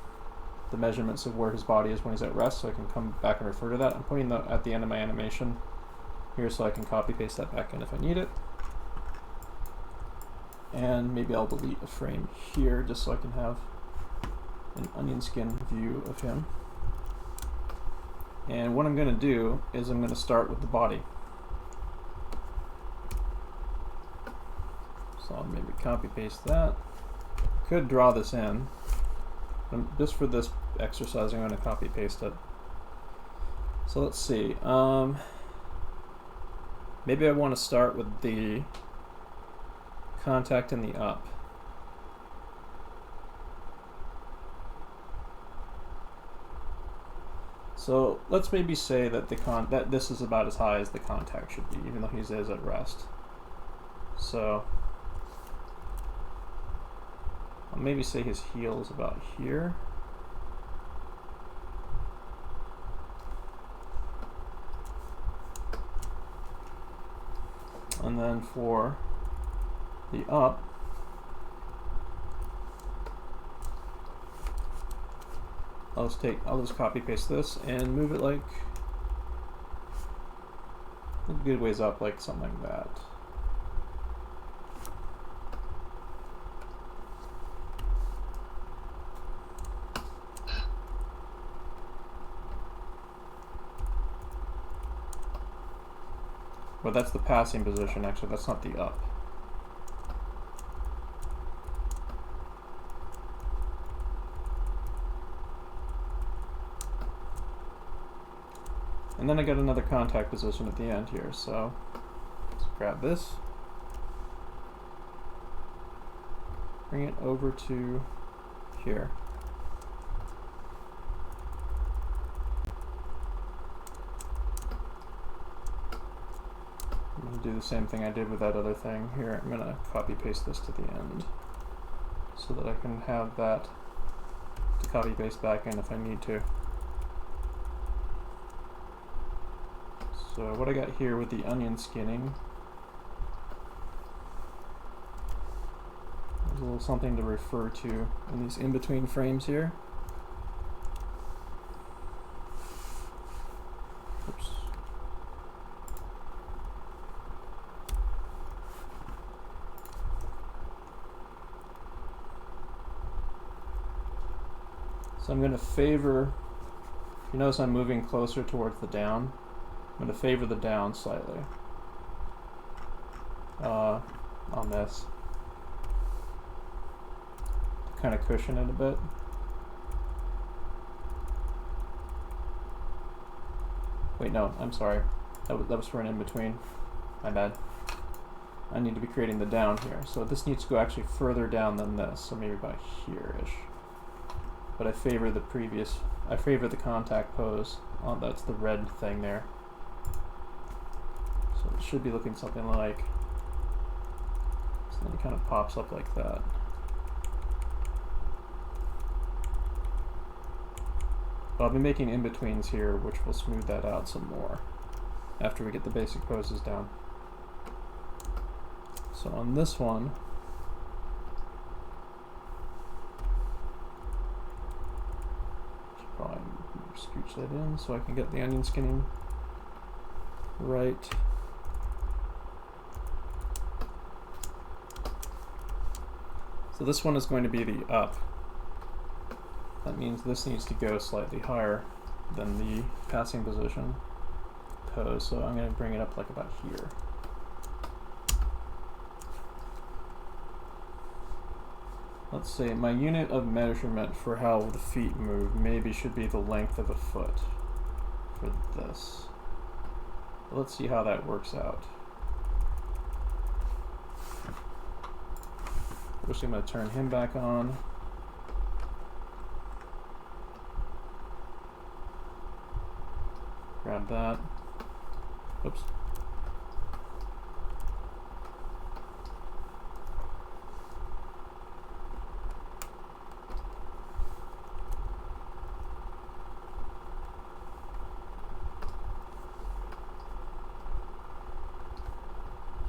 A: the measurements of where his body is when he's at rest, so I can come back and refer to that. I'm putting that at the end of my animation here so I can copy paste that back in if I need it. And maybe I'll delete a frame here just so I can have an onion skin view of him. And what I'm going to do is I'm going to start with the body. So I'll maybe copy paste that. Could draw this in. Just for this exercise, I'm going to copy paste it. So let's see. Maybe I want to start with the contact in the up. So let's maybe say that that this is about as high as the contact should be, even though he is at rest. So I'll maybe say his heel is about here. And then for the up, I'll just copy paste this and move it like a good ways up, like something like that. But that's the passing position, actually, that's not the up. And then I got another contact position at the end here, so let's grab this, bring it over to here. I'm going to do the same thing I did with that other thing here. I'm going to copy paste this to the end so that I can have that to copy paste back in if I need to. So what I got here with the onion skinning is a little something to refer to in these in-between frames here. Oops. So I'm going to favor, if you notice I'm moving closer towards the down, I'm going to favor the down slightly on this to kind of cushion it a bit. Wait, no, I'm sorry. That was for an in-between. My bad. I need to be creating the down here. So this needs to go actually further down than this, so maybe about here-ish. But I favor the contact pose. Oh, that's the red thing there. So it should be looking something like, so then it kind of pops up like that. But I'll be making in-betweens here, which will smooth that out some more after we get the basic poses down. So on this one, should probably scooch that in so I can get the onion skinning right. So this one is going to be the up. That means this needs to go slightly higher than the passing position pose, so I'm going to bring it up like about here. Let's see, my unit of measurement for how the feet move maybe should be the length of a foot for this. Let's see how that works out. First, I'm going to turn him back on. Grab that. Oops.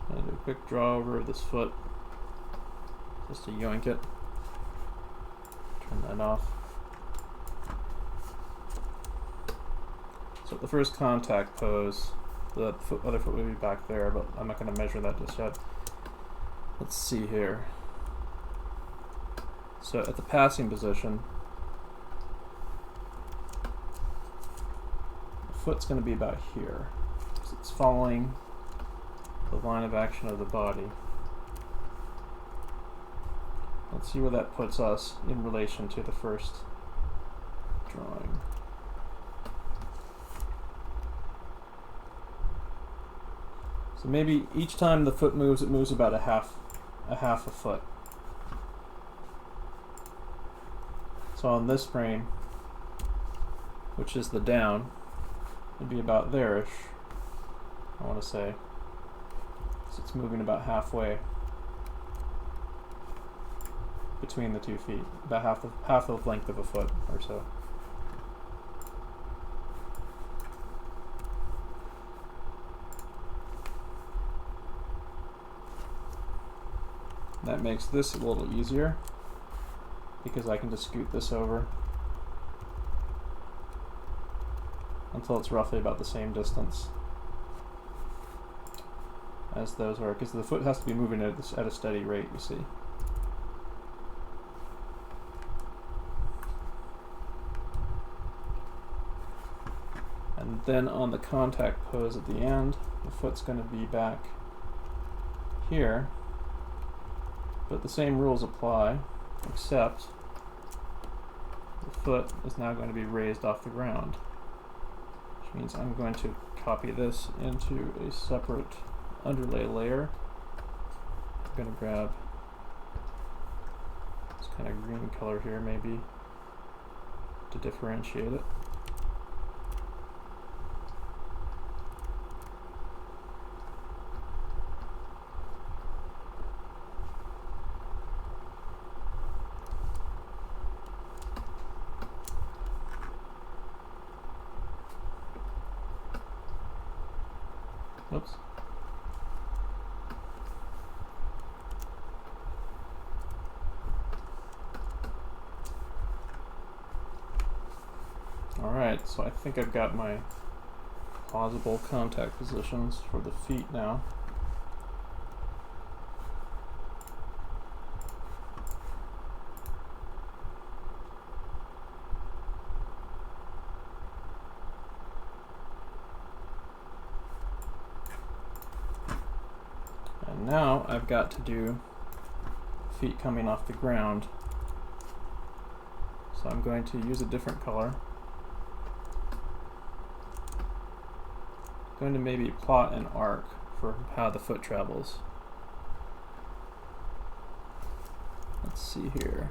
A: I'm going to do a quick draw over of this foot just to yoink it. Turn that off. So the first contact pose, the other foot will be back there, but I'm not going to measure that just yet. Let's see here. So at the passing position, the foot's going to be about here. So it's following the line of action of the body. Let's see where that puts us in relation to the first drawing. So maybe each time the foot moves, it moves about a half a foot. So on this frame, which is the down, it'd be about there-ish, I want to say. So it's moving about halfway between the 2 feet, about half the length of a foot or so. That makes this a little easier because I can just scoot this over until it's roughly about the same distance as those are, because the foot has to be moving at a steady rate, you see. And then on the contact pose at the end, the foot's going to be back here. But the same rules apply, except the foot is now going to be raised off the ground, which means I'm going to copy this into a separate underlay layer. I'm going to grab this kind of green color here maybe to differentiate it. Oops. Alright, so I think I've got my plausible contact positions for the feet now. And now I've got to do feet coming off the ground. So I'm going to use a different color. I'm going to maybe plot an arc for how the foot travels. Let's see here.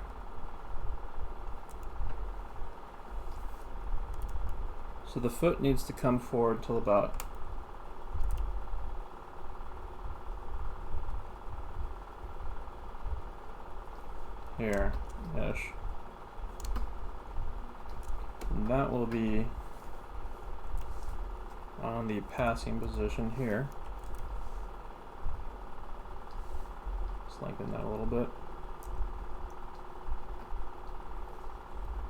A: So the foot needs to come forward till about And that will be on the passing position here. Just lengthen that a little bit.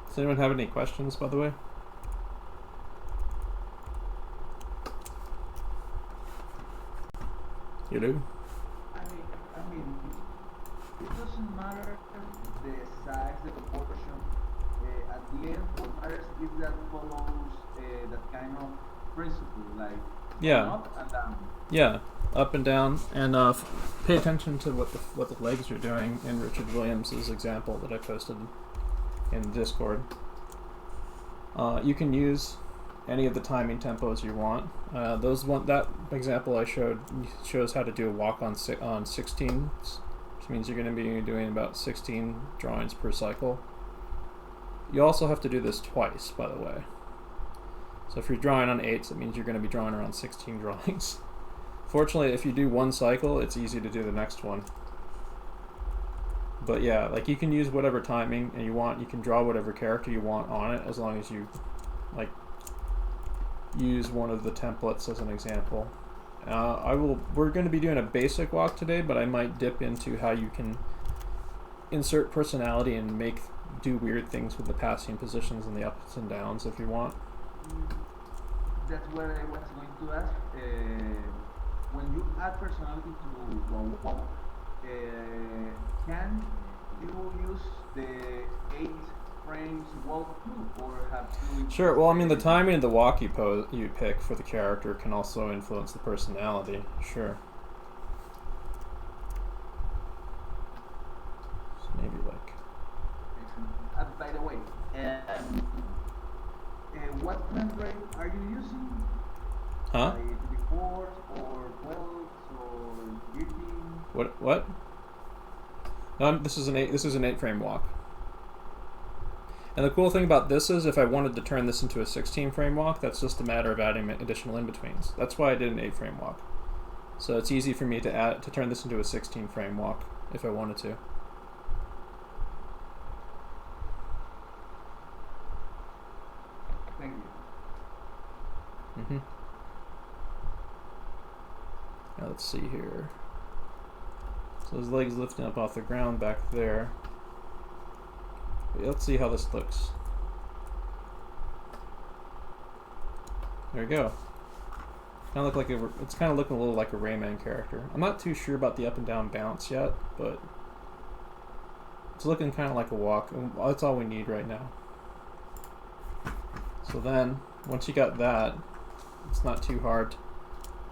A: Does anyone have any questions, by the way? You do?
C: I mean, it doesn't matter the size, the proportion. At the end, what matters is that follows that kind of principle, like
A: Yeah.
C: up and down.
A: Yeah, up and down, and pay attention to what the legs are doing in Richard Williams's example that I posted in Discord. You can use any of the timing tempos you want. That example I showed shows how to do a walk on 16s, which means you're going to be doing about 16 drawings per cycle. You also have to do this twice, by the way. So if you're drawing on 8s, it means you're going to be drawing around 16 drawings. Fortunately, if you do one cycle, it's easy to do the next one. But yeah, like you can use whatever timing and you want. You can draw whatever character you want on it, as long as you like use one of the templates as an example. We're going to be doing a basic walk today, but I might dip into how you can insert personality and do weird things with the passing positions and the ups and downs if you want.
C: That's what I was going to ask. When you add personality to a walk, can you use the 8 frames walk too, or have to?
A: Sure. Well, I mean, the timing of the walk you pick for the character can also influence the personality. Sure. So maybe like.
C: By the way, what frame rate are you using?
A: Huh?
C: 24 or 12 or 13?
A: What? No, this is an 8 frame walk. And the cool thing about this is if I wanted to turn this into a 16 frame walk, that's just a matter of adding additional in-betweens. That's why I did an 8 frame walk. So it's easy for me to turn this into a 16 frame walk if I wanted to.
C: Thank you.
A: Mm-hmm. Now let's see here. So his legs lifting up off the ground back there. Let's see how this looks. There we go. It's kind of looking a little like a Rayman character. I'm not too sure about the up and down bounce yet, but it's looking kind of like a walk. And that's all we need right now. So then, once you got that, it's not too hard.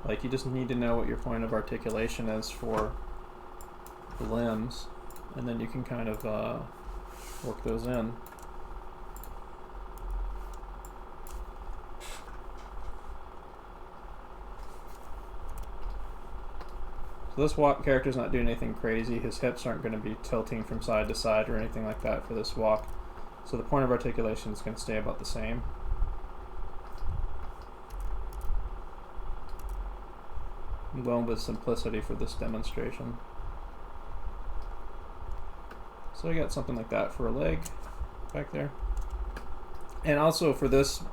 A: Like, you just need to know what your point of articulation is for the limbs, and then you can kind of work those in. So this walk character's not doing anything crazy. His hips aren't going to be tilting from side to side or anything like that for this walk. So the point of articulation is going to stay about the same. I'm going with simplicity for this demonstration. So I got something like that for a leg back there. And also for this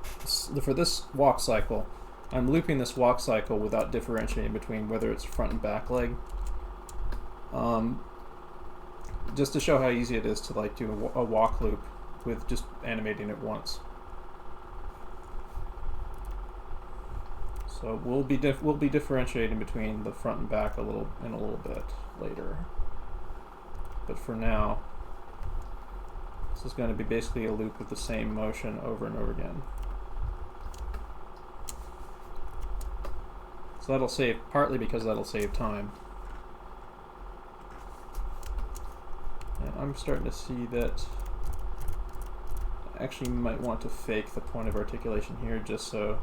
A: walk cycle, I'm looping this walk cycle without differentiating between whether it's front and back leg. Just to show how easy it is to like do a walk loop with just animating it once. So we'll be differentiating between the front and back in a little bit later. But for now, this is going to be basically a loop with the same motion over and over again. So that'll save, partly because that'll save time. And I'm starting to see that I actually might want to fake the point of articulation here just so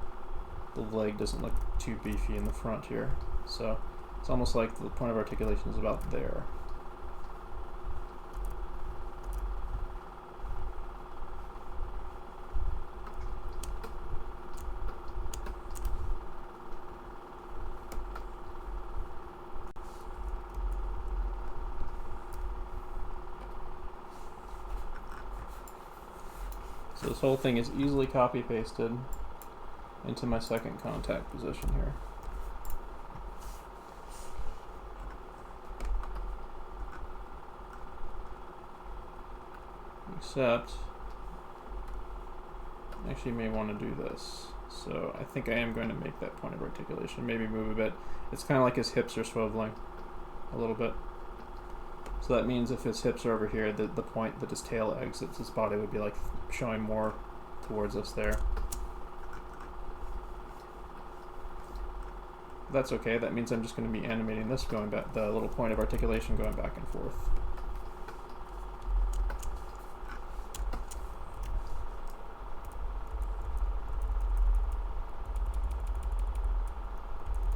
A: the leg doesn't look too beefy in the front here. So it's almost like the point of articulation is about there. So this whole thing is easily copy pasted into my second contact position here. Except, I actually may want to do this. So I think I am going to make that point of articulation. Maybe move a bit. It's kind of like his hips are swiveling a little bit. So that means if his hips are over here, the point that his tail exits his body would be like showing more towards us there. That's okay. That means I'm just going to be animating this going back, the little point of articulation going back and forth.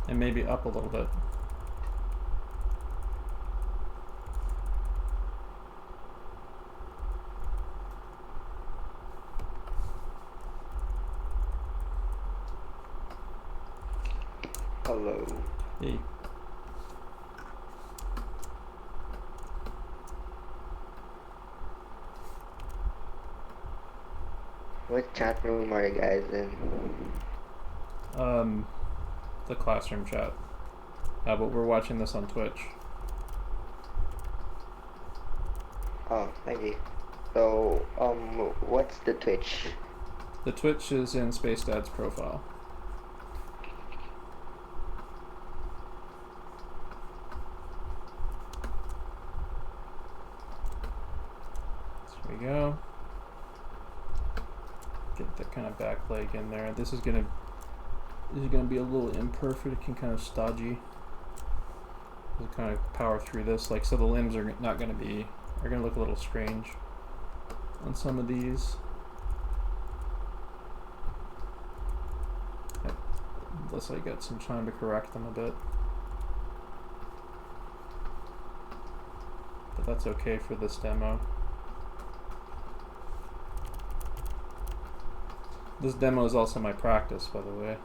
A: And maybe up a little bit.
D: Hello.
A: Hey.
D: What chat room are you guys in?
A: The classroom chat. But we're watching this on Twitch.
D: Oh, thank you. So, what's the Twitch?
A: The Twitch is in Space Dad's profile. There we go. Get that kind of back leg in there. This is gonna be a little imperfect and kind of stodgy. We'll kind of power through this, like, so the limbs are not gonna be, are gonna look a little strange on some of these. Unless I get some time to correct them a bit. But that's okay for this demo. This demo is also my practice, by the way.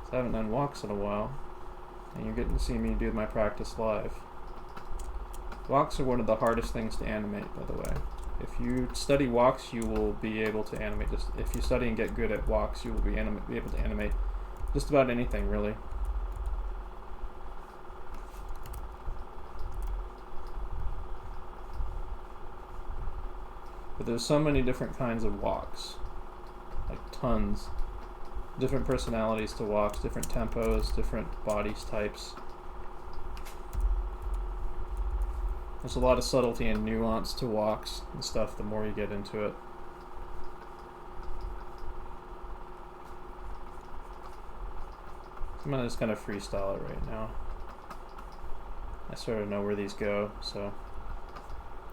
A: So I haven't done walks in a while, and you're getting to see me do my practice live. Walks are one of the hardest things to animate, by the way. If you study walks, you will be able to animate. If you study and get good at walks, you will be able to animate just about anything, really. But there's so many different kinds of walks, like tons. Different personalities to walks, different tempos, different body types. There's a lot of subtlety and nuance to walks and stuff the more you get into it. I'm gonna just kind of freestyle it right now. I sort of know where these go, so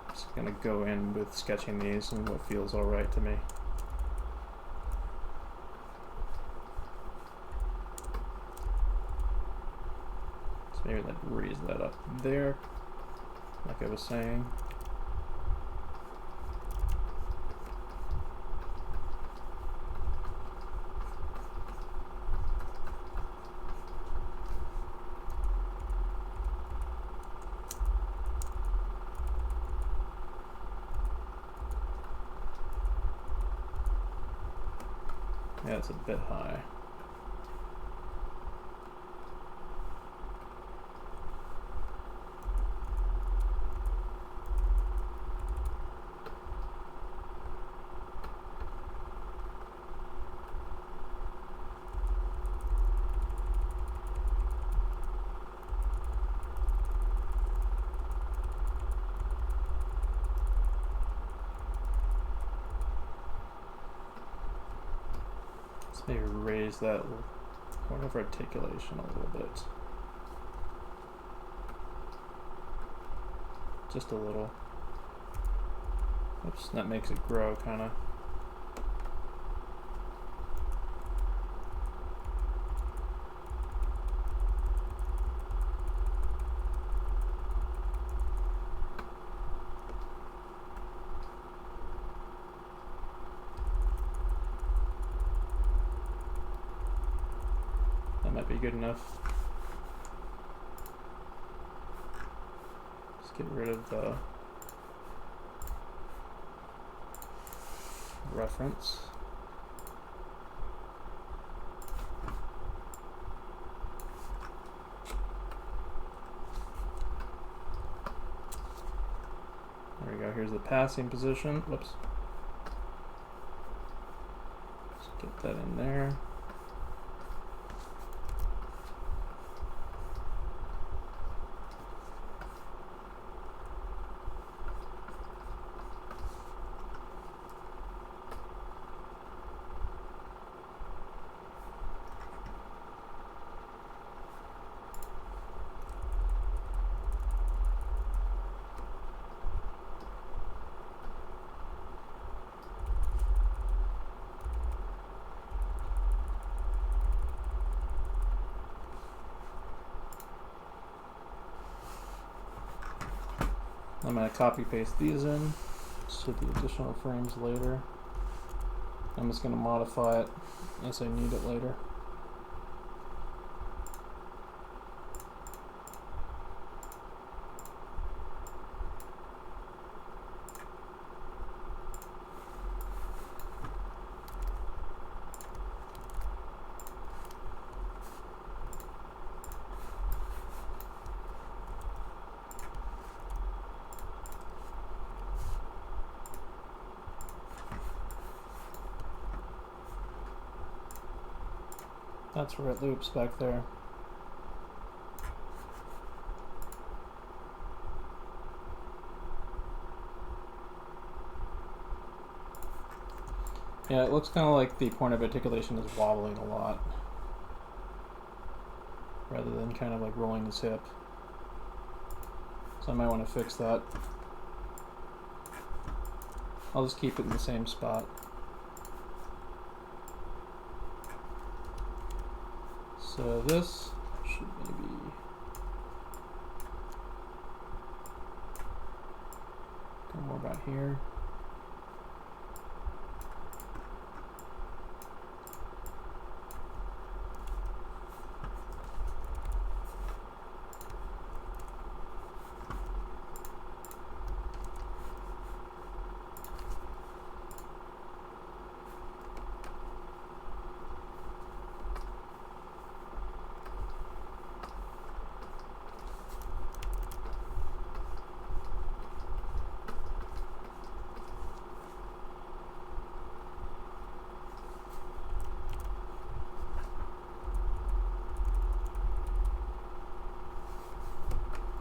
A: I'm just gonna go in with sketching these and what feels alright to me. So maybe let's raise that up there, like I was saying. Yeah, it's a bit high. Let's maybe raise that point of articulation a little bit. Just a little. Oops, that makes it grow, kind of. That might be good enough. Just get rid of the reference. There we go. Here's the passing position. Whoops. Just get that in there. I'm going to copy paste these in to the additional frames later. I'm just going to modify it as I need it later. That's where it loops back there. Yeah, it looks kind of like the point of articulation is wobbling a lot, rather than kind of like rolling his hip. So I might want to fix that. I'll just keep it in the same spot. So this should maybe go more about here.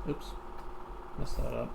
A: Oops, messed that up.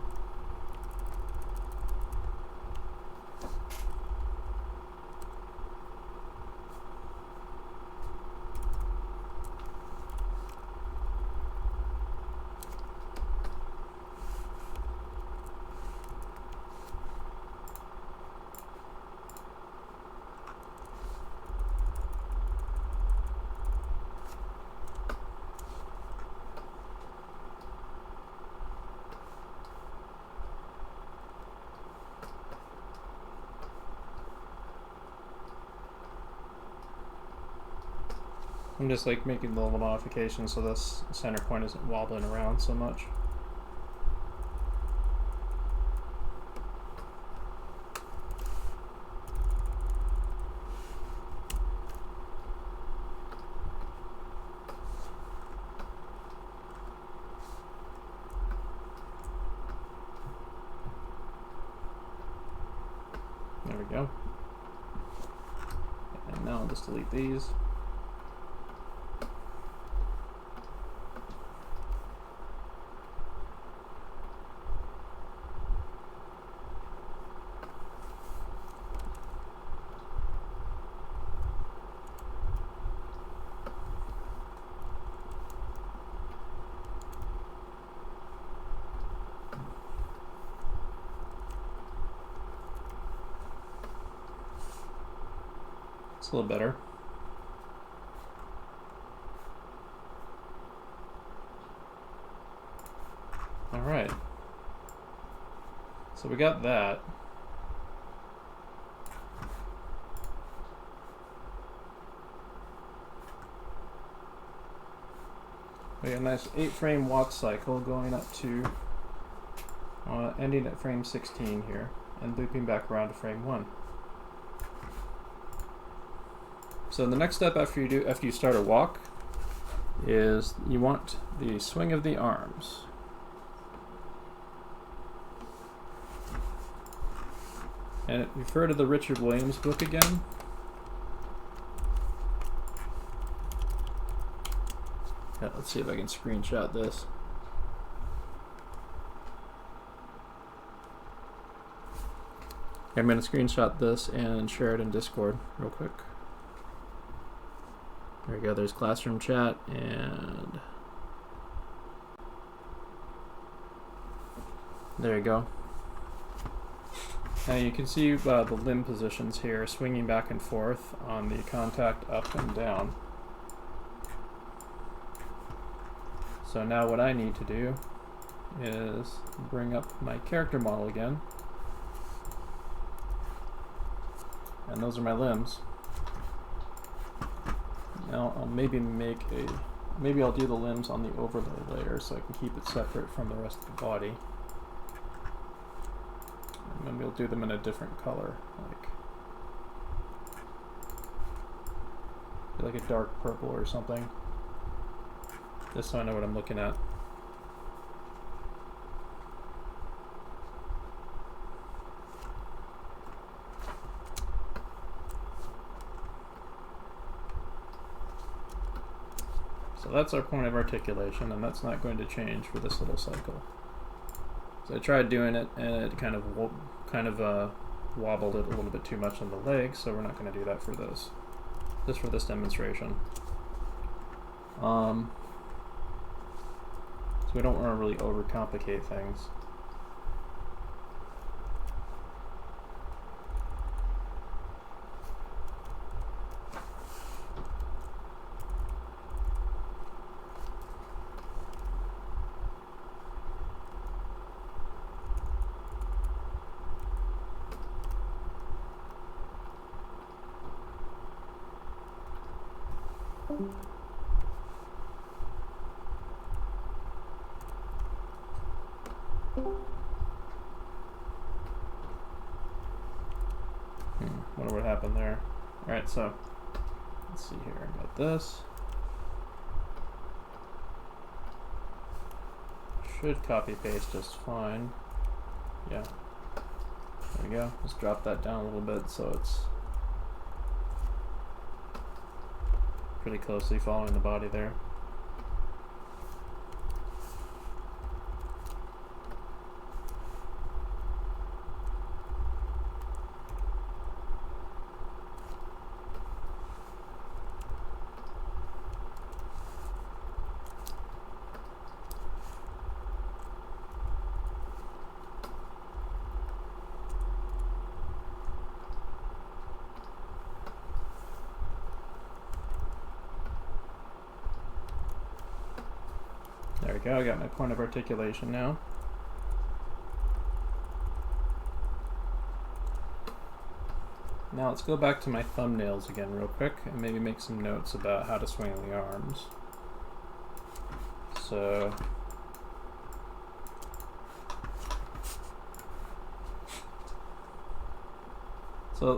A: I'm just like making the little modifications so this center point isn't wobbling around so much. There we go. And now I'll just delete these. It's a little better. All right. So we got that. We got a nice 8-frame walk cycle going up to ending at frame 16 here and looping back around to frame 1. So the next step after you start a walk is you want the swing of the arms. And refer to the Richard Williams book again. Yeah, let's see if I can screenshot this. I'm going to screenshot this and share it in Discord real quick. There we go, there's classroom chat, and there you go. Now you can see the limb positions here swinging back and forth on the contact up and down. So now what I need to do is bring up my character model again. And those are my limbs. Now I'll maybe I'll do the limbs on the overlay layer so I can keep it separate from the rest of the body. And then we'll do them in a different color, like a dark purple or something. Just so I know what I'm looking at. So that's our point of articulation, and that's not going to change for this little cycle. So I tried doing it, and it kind of wobbled it a little bit too much on the legs, so we're not going to do that for this. Just for this demonstration. So we don't want to really overcomplicate things. Wonder what happened there. Alright, so let's see here. I got this. Should copy paste just fine. Yeah. There we go. Just drop that down a little bit so it's pretty closely following the body there. There we go, I got my point of articulation now. Now let's go back to my thumbnails again real quick and maybe make some notes about how to swing the arms. So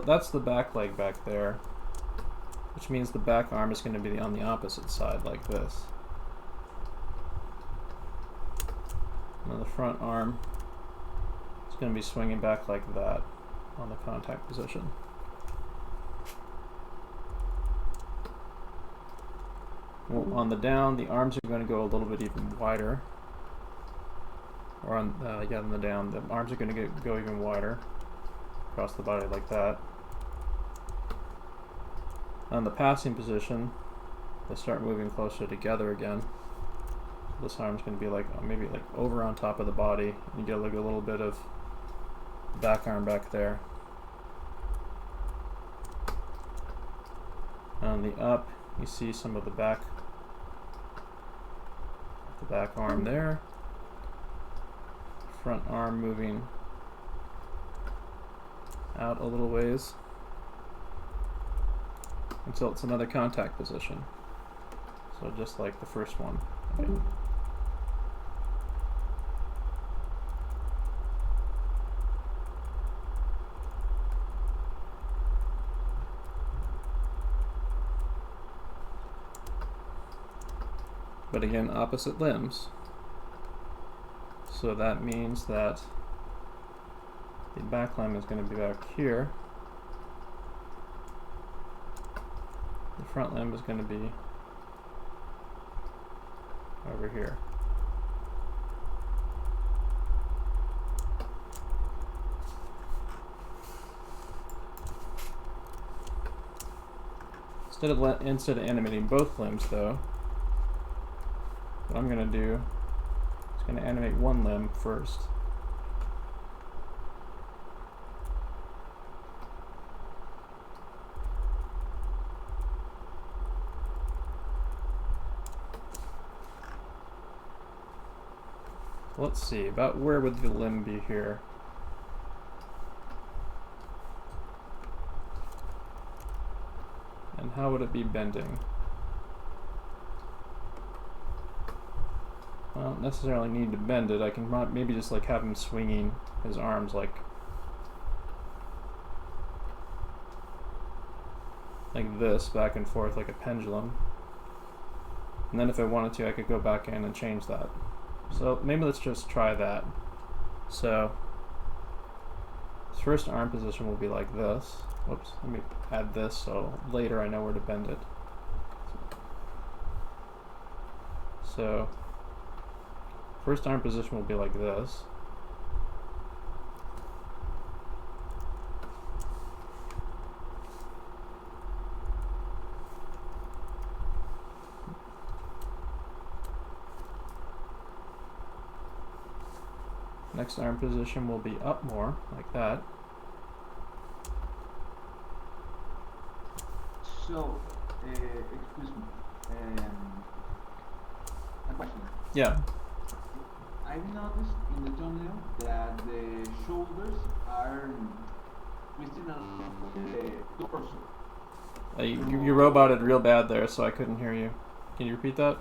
A: that's the back leg back there, which means the back arm is going to be on the opposite side like this. And the front arm is going to be swinging back like that on the contact position. Well, on the down, the arms are going to go a little bit even wider. Or on the down, the arms are going to go even wider across the body like that. On the passing position, they start moving closer together again. This arm's going to be like maybe like over on top of the body. You get like a little bit of back arm back there. On the up, you see some of the back arm there. Front arm moving out a little ways until it's another contact position. So just like the first one. Okay. but again, opposite limbs. So that means that the back limb is going to be back here. The front limb is going to be over here. Instead of animating both limbs, though, what I'm going to do is going to animate one limb first. Let's see, about where would the limb be here? And how would it be bending? I don't necessarily need to bend it. I can maybe just like have him swinging his arms like this, back and forth like a pendulum. And then if I wanted to, I could go back in and change that. So maybe let's just try that. So his first arm position will be like this. Whoops, let me add this so later I know where to bend it. So first arm position will be like this. Next arm position will be up more, like that.
C: So, excuse me, a question.
A: Yeah.
C: I've noticed in the thumbnail that the shoulders are twisting along the torso.
A: You roboted real bad there, so I couldn't hear you. Can you repeat that?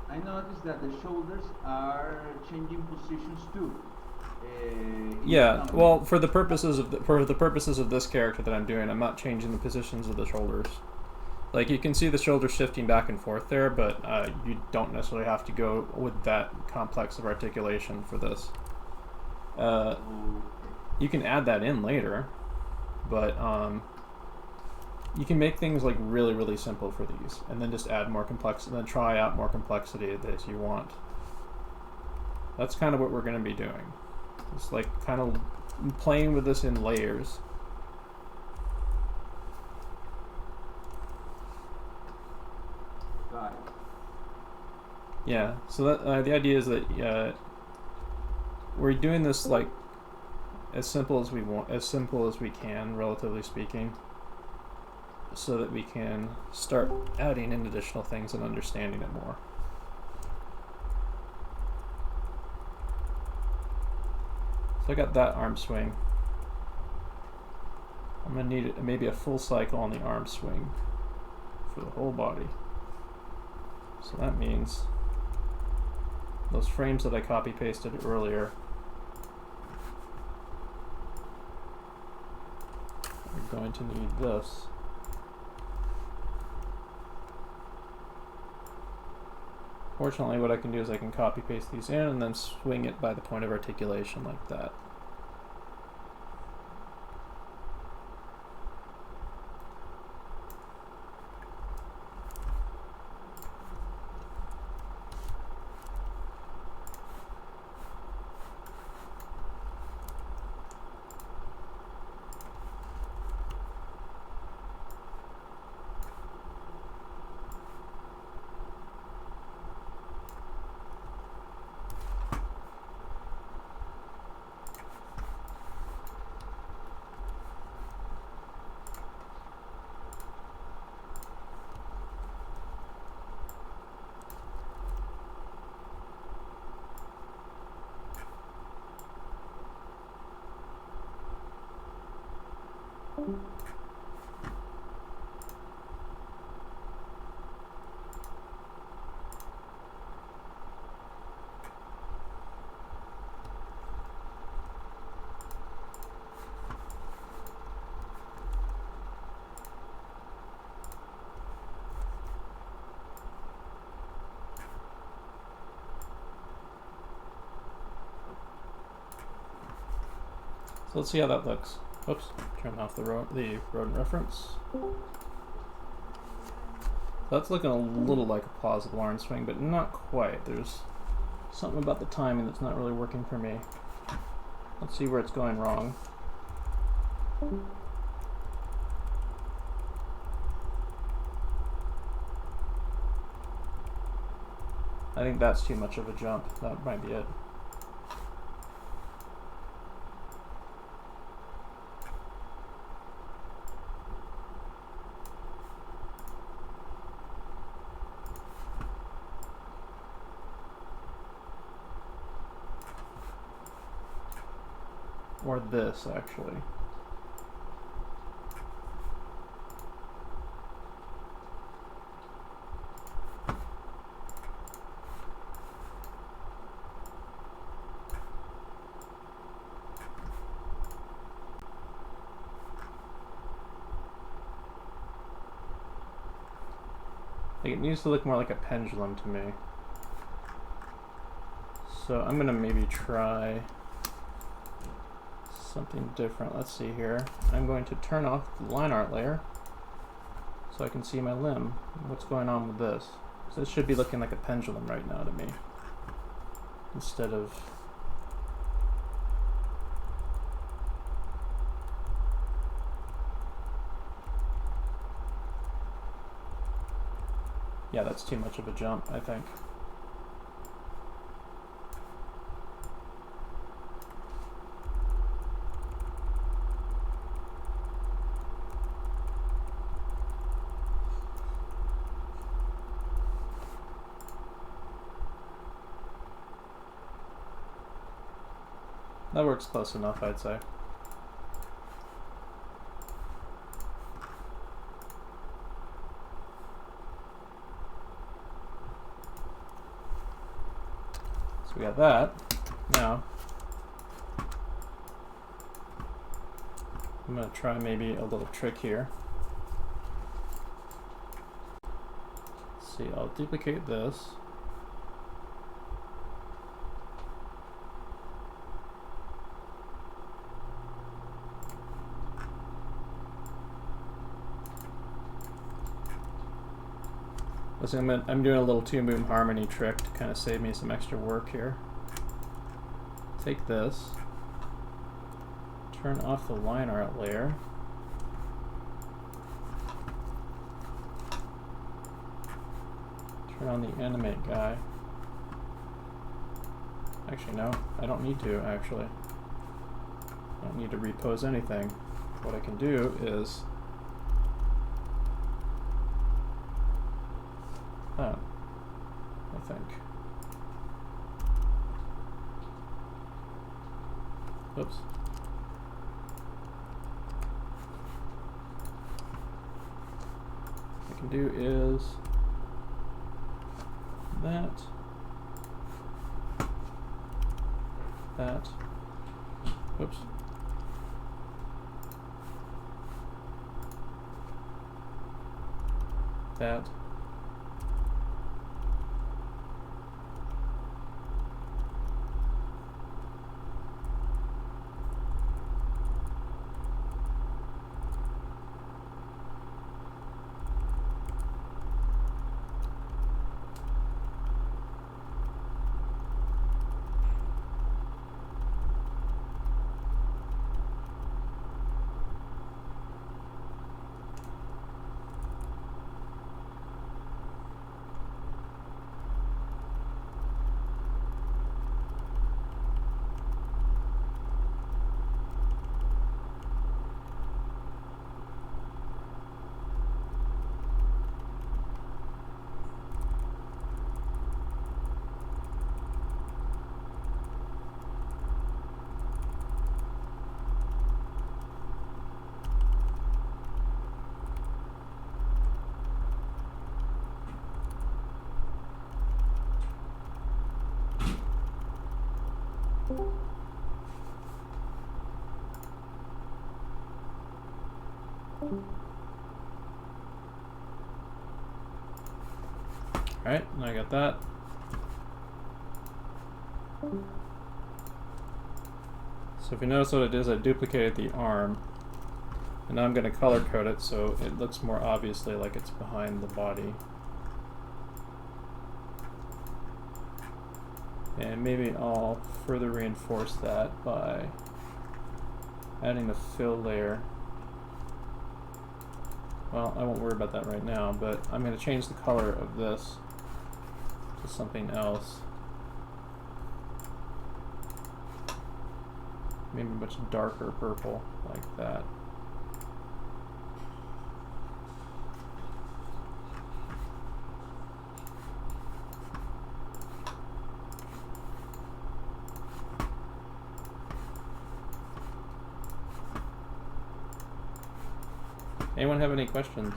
C: I noticed that the shoulders are changing positions too.
A: Yeah. Well, for the purposes of this character that I'm doing, I'm not changing the positions of the shoulders. Like you can see the shoulders shifting back and forth there, but you don't necessarily have to go with that complex of articulation for this. You can add that in later, but you can make things like really, really simple for these, and then just add more complexity, and then try out more complexity as you want. That's kind of what we're going to be doing. It's like kind of playing with this in layers.
C: Got it.
A: Yeah. So that the idea is that we're doing this like as simple as we can, relatively speaking, so that we can start adding in additional things and understanding it more. So I got that arm swing. I'm going to need maybe a full cycle on the arm swing for the whole body. So that means those frames that I copy pasted earlier are going to need this. Fortunately, what I can do is I can copy paste these in and then swing it by the point of articulation like that. So let's see how that looks. Oops, turn off the rodent reference. That's looking a little like a plausible arm swing, but not quite. There's something about the timing that's not really working for me. Let's see where it's going wrong. I think that's too much of a jump. That might be it. Or this, actually. Like, it needs to look more like a pendulum to me. So I'm gonna maybe try something different. Let's see here. I'm going to turn off the line art layer so I can see my limb. What's going on with this? So this should be looking like a pendulum right now to me, instead of yeah, that's too much of a jump, I think. That works close enough, I'd say. So we got that. Now, I'm going to try maybe a little trick here. Let's see, I'll duplicate this. So I'm doing a little two-boom harmony trick to kind of save me some extra work here. Take this, turn off the line art layer, turn on the animate guy. Actually, no, I don't need to, actually. I don't need to repose anything. What I can do is that, I think. Oops. What I can do is that, whoops. That. Alright, I got that. So if you notice what it is, I duplicated the arm. And now I'm going to color code it so it looks more obviously like it's behind the body. And maybe I'll further reinforce that by adding the fill layer. Well, I won't worry about that right now, but I'm going to change the color of this to something else. Maybe a much darker purple, like that. Anyone have any questions?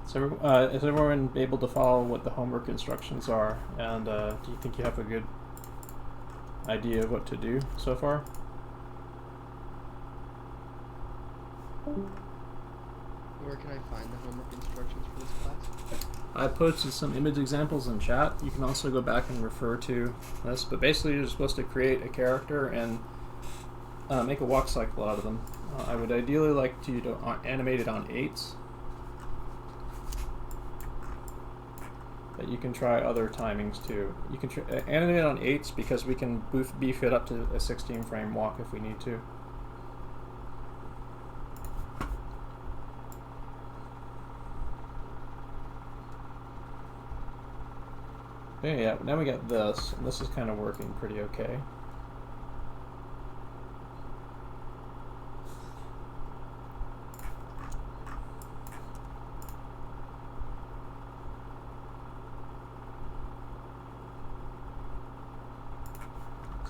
A: So, is everyone able to follow what the homework instructions are? And do you think you have a good idea of what to do so far?
E: Where can I find the homework instructions for this class?
A: I posted some image examples in chat. You can also go back and refer to this, but basically you're supposed to create a character and make a walk cycle out of them. I would ideally like you to animate it on 8s, but you can try other timings too. You can animate it on 8s because we can beef it up to a 16 frame walk if we need to. Yeah, now we got this, and this is kind of working pretty okay.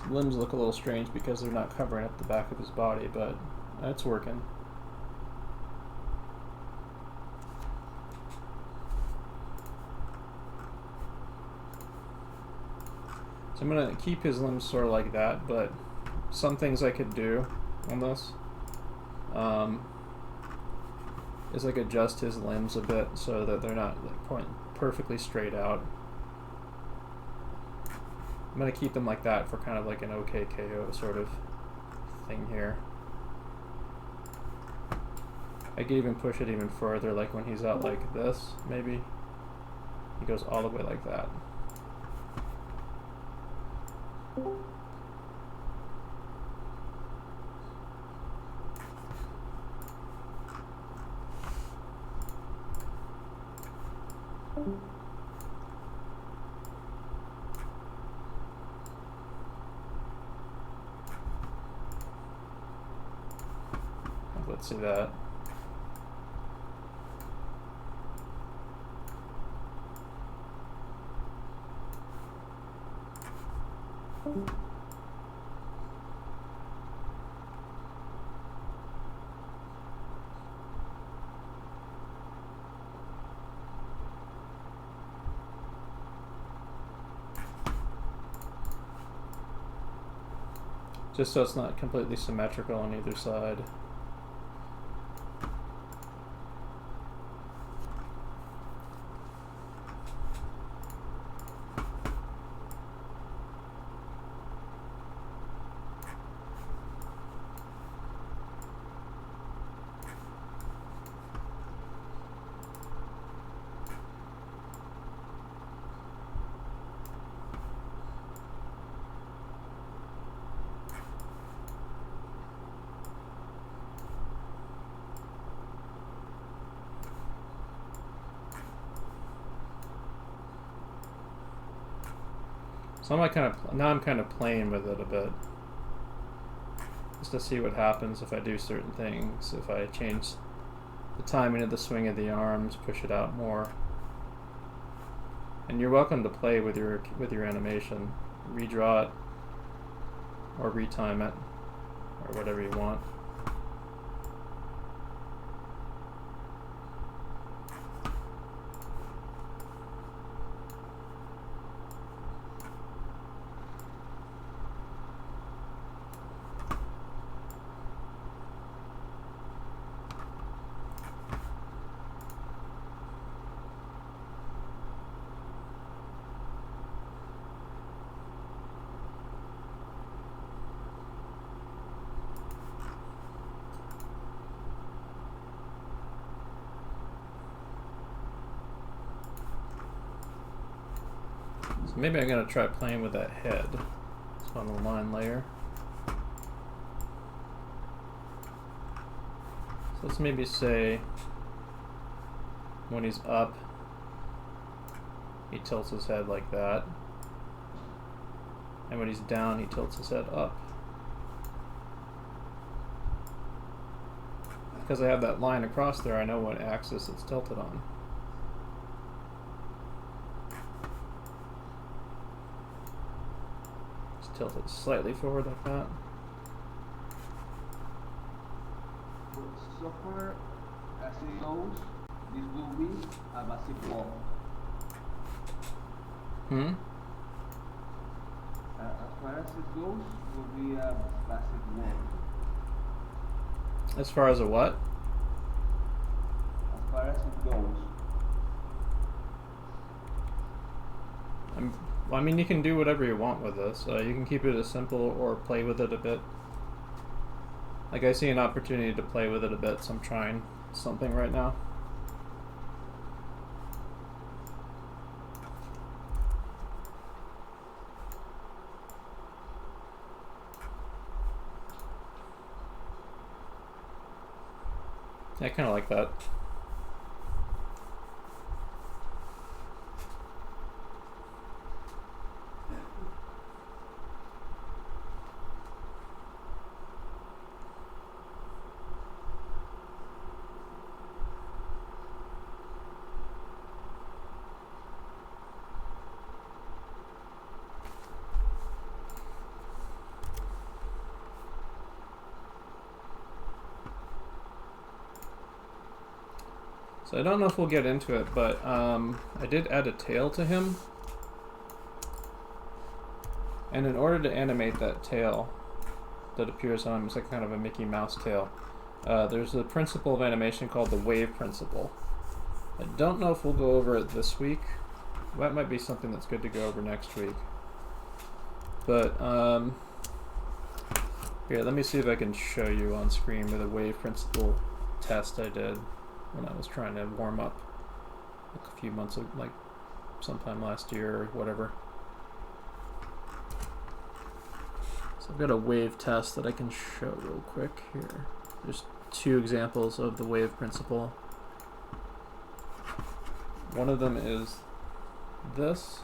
A: His limbs look a little strange because they're not covering up the back of his body, but it's working. I'm going to keep his limbs sort of like that, but some things I could do on this is like adjust his limbs a bit so that they're not like pointing perfectly straight out. I'm going to keep them like that for kind of like an OKKO sort of thing here. I could even push it even further, like when he's out like this, maybe. He goes all the way like that. Let's see that. Just so it's not completely symmetrical on either side. So I'm kind of playing with it a bit, just to see what happens if I do certain things. If I change the timing of the swing of the arms, push it out more. And you're welcome to play with your animation, redraw it, or retime it, or whatever you want. So maybe I'm gonna try playing with that head. It's on the line layer. So let's maybe say when he's up, he tilts his head like that. And when he's down, he tilts his head up. Because I have that line across there, I know what axis it's tilted on. Just tilt it slightly forward like that.
C: So far as it goes, this will be a basic wall. As far as it goes, will be a basic wall.
A: As far as a what?
C: As far as it goes.
A: Well, I mean, you can do whatever you want with this. You can keep it as simple or play with it a bit. Like, I see an opportunity to play with it a bit, so I'm trying something right now. I kind of like that. So I don't know if we'll get into it, but I did add a tail to him. And in order to animate that tail that appears on him, it's like kind of a Mickey Mouse tail, there's a principle of animation called the wave principle. I don't know if we'll go over it this week. That might be something that's good to go over next week. But here, let me see if I can show you on screen with a wave principle test I did when I was trying to warm up a few months ago, like sometime last year or whatever. So I've got a wave test that I can show real quick here. There's two examples of the wave principle. One of them is this.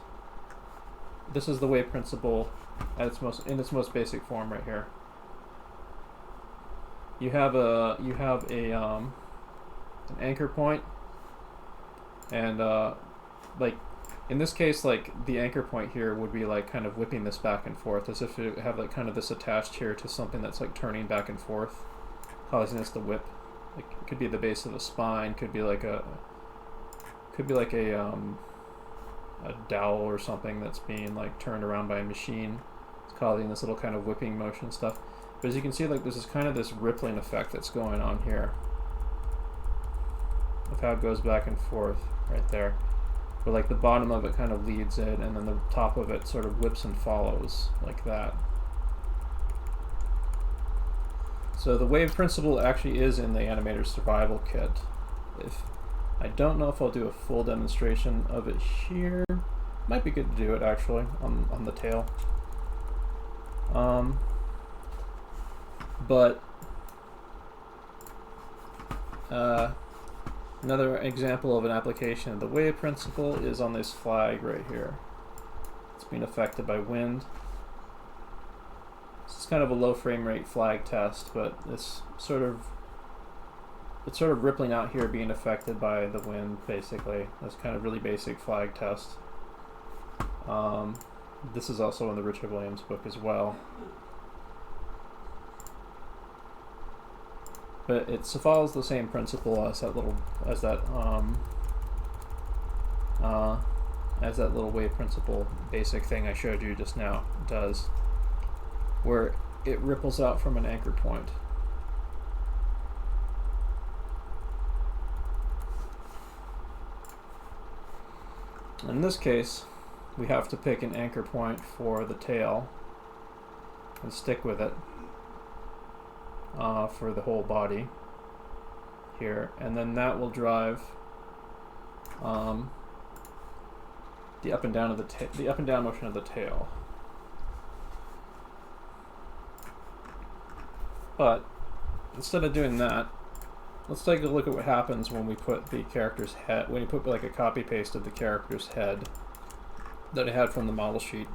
A: This is the wave principle at its in its most basic form right here. You have an anchor point, and like in this case, like the anchor point here would be like kind of whipping this back and forth, as if you have like kind of this attached here to something that's like turning back and forth, causing this to whip. Like it could be the base of the spine, could be like a dowel or something that's being like turned around by a machine. It's causing this little kind of whipping motion stuff. But as you can see, like this kind of this rippling effect that's going on here, of how it goes back and forth right there. Where like the bottom of it kind of leads in, and then the top of it sort of whips and follows like that. So the wave principle actually is in the Animator Survival Kit. I don't know if I'll do a full demonstration of it here. Might be good to do it actually on the tail. But another example of an application of the wave principle is on this flag right here. It's being affected by wind. This is kind of a low frame rate flag test, but it's sort of rippling out here, being affected by the wind, basically. That's kind of really basic flag test. This is also in the Richard Williams book as well. But it follows the same principle as that little wave principle basic thing I showed you just now does, where it ripples out from an anchor point. In this case, we have to pick an anchor point for the tail and stick with it for the whole body here, and then that will drive the up and down of the up and down motion of the tail. But instead of doing that, let's take a look at what happens when we put the character's head, when you put like a copy paste of the character's head that I had from the model sheet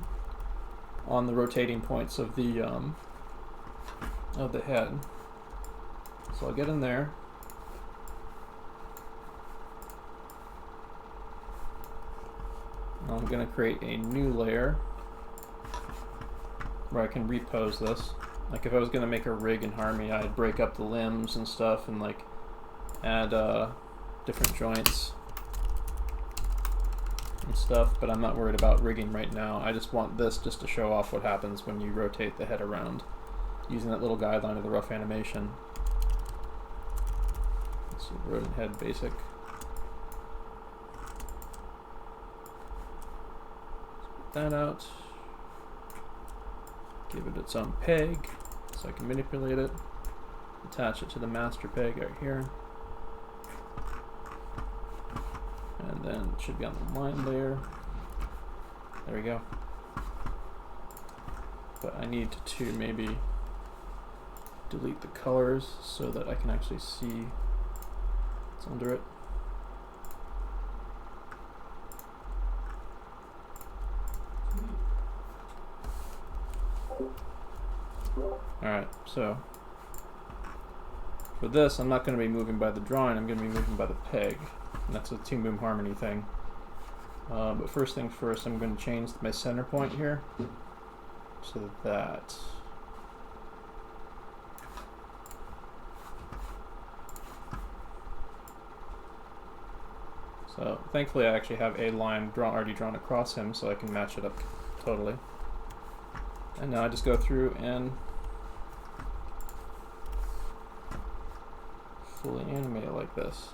A: on the rotating points of the head. So I'll get in there. I'm going to create a new layer where I can repose this. Like if I was going to make a rig in Harmony, I'd break up the limbs and stuff and like add different joints and stuff, but I'm not worried about rigging right now. I just want this just to show off what happens when you rotate the head around using that little guideline of the rough animation. Let's see, rodent head basic. Spit that out. Give it its own peg so I can manipulate it. Attach it to the master peg right here. And then it should be on the line layer. There we go. But I need to maybe delete the colors so that I can actually see what's under it. Alright, so for this, I'm not going to be moving by the drawing, I'm going to be moving by the peg. And that's a Toon Boom Harmony thing. But first things first, I'm going to change my center point here so that so thankfully I actually have a line already drawn across him so I can match it up totally. And now I just go through and fully animate it like this.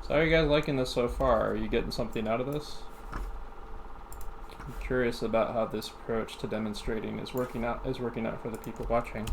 A: So how are you guys liking this so far? Are you getting something out of this? I'm curious about how this approach to demonstrating is working out for the people watching.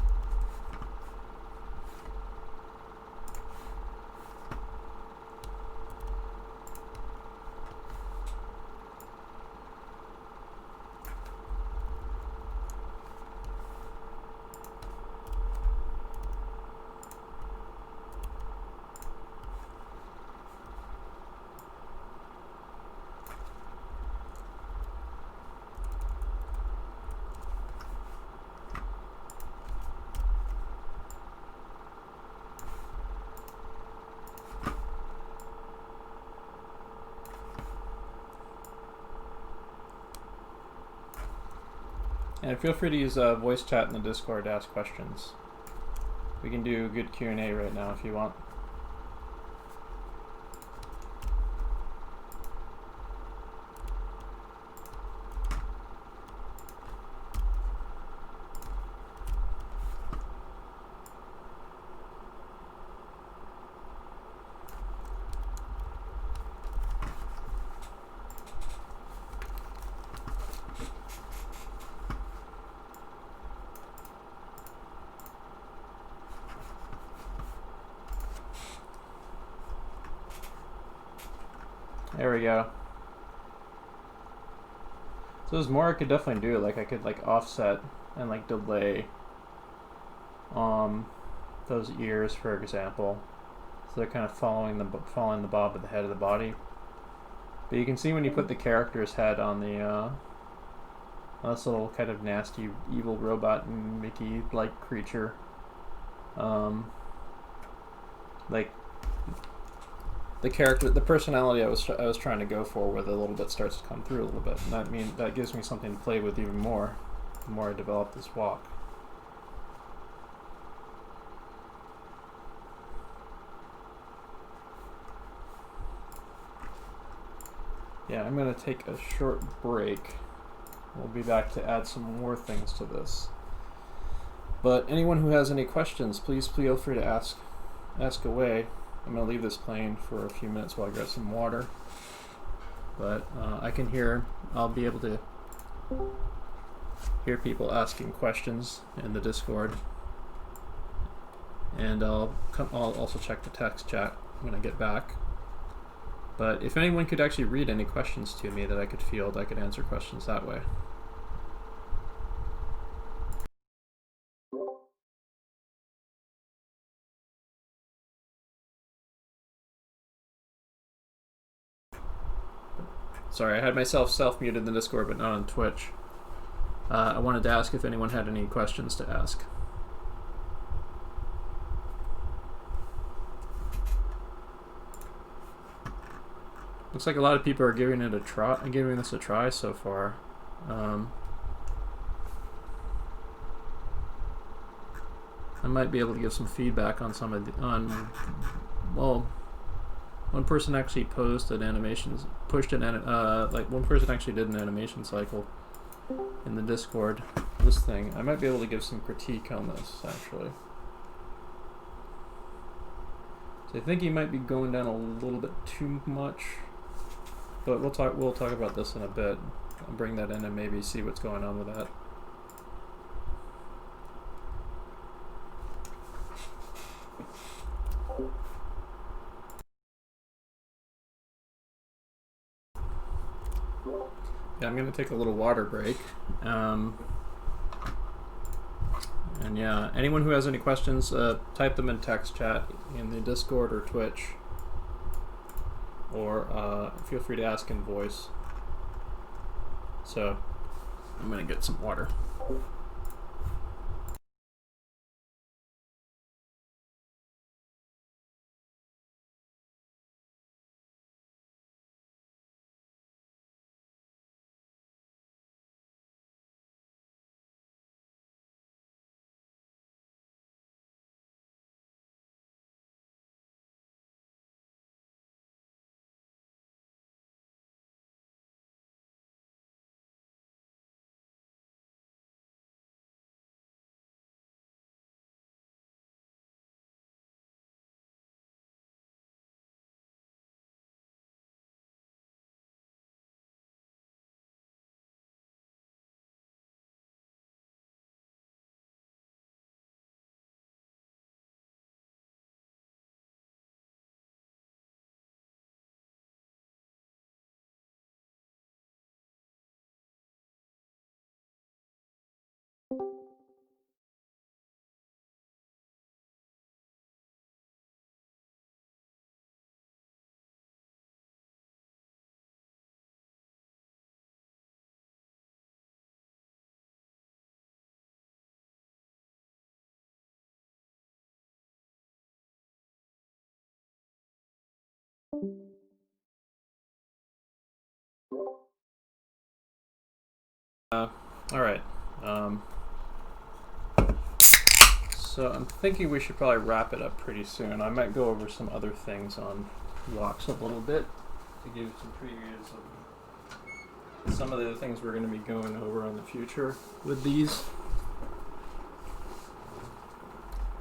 A: And feel free to use voice chat in the Discord to ask questions. We can do a good Q&A right now if you want. There we go. So there's more I could definitely do. Like I could like offset and like delay those ears, for example. So they're kind of following the bob of the head of the body. But you can see when you put the character's head on the this little kind of nasty evil robot Mickey-like creature. Like the character, the personality I was trying to go for with it a little bit starts to come through a little bit, and that gives me something to play with even more, the more I develop this walk. Yeah, I'm gonna take a short break. We'll be back to add some more things to this. But anyone who has any questions, please feel free to ask away. I'm going to leave this playing for a few minutes while I grab some water. But I'll be able to hear people asking questions in the Discord. And I'll also check the text chat when I get back. But if anyone could actually read any questions to me that I could field, I could answer questions that way. Sorry, I had myself self-muted in the Discord, but not on Twitch. I wanted to ask if anyone had any questions to ask. Looks like a lot of people are giving this a try so far. I might be able to give some feedback on some of the well. One person actually posted animations, one person actually did an animation cycle in the Discord. This thing, I might be able to give some critique on this actually. So I think he might be going down a little bit too much, but we'll talk about this in a bit. I'll bring that in and maybe see what's going on with that. Yeah, I'm going to take a little water break. And yeah, anyone who has any questions, type them in text chat in the Discord or Twitch. Or feel free to ask in voice. So, I'm going to get some water. Alright. So I'm thinking we should probably wrap it up pretty soon. I might go over some other things on walks a little bit to give some previews of some of the things we're going to be going over in the future with these.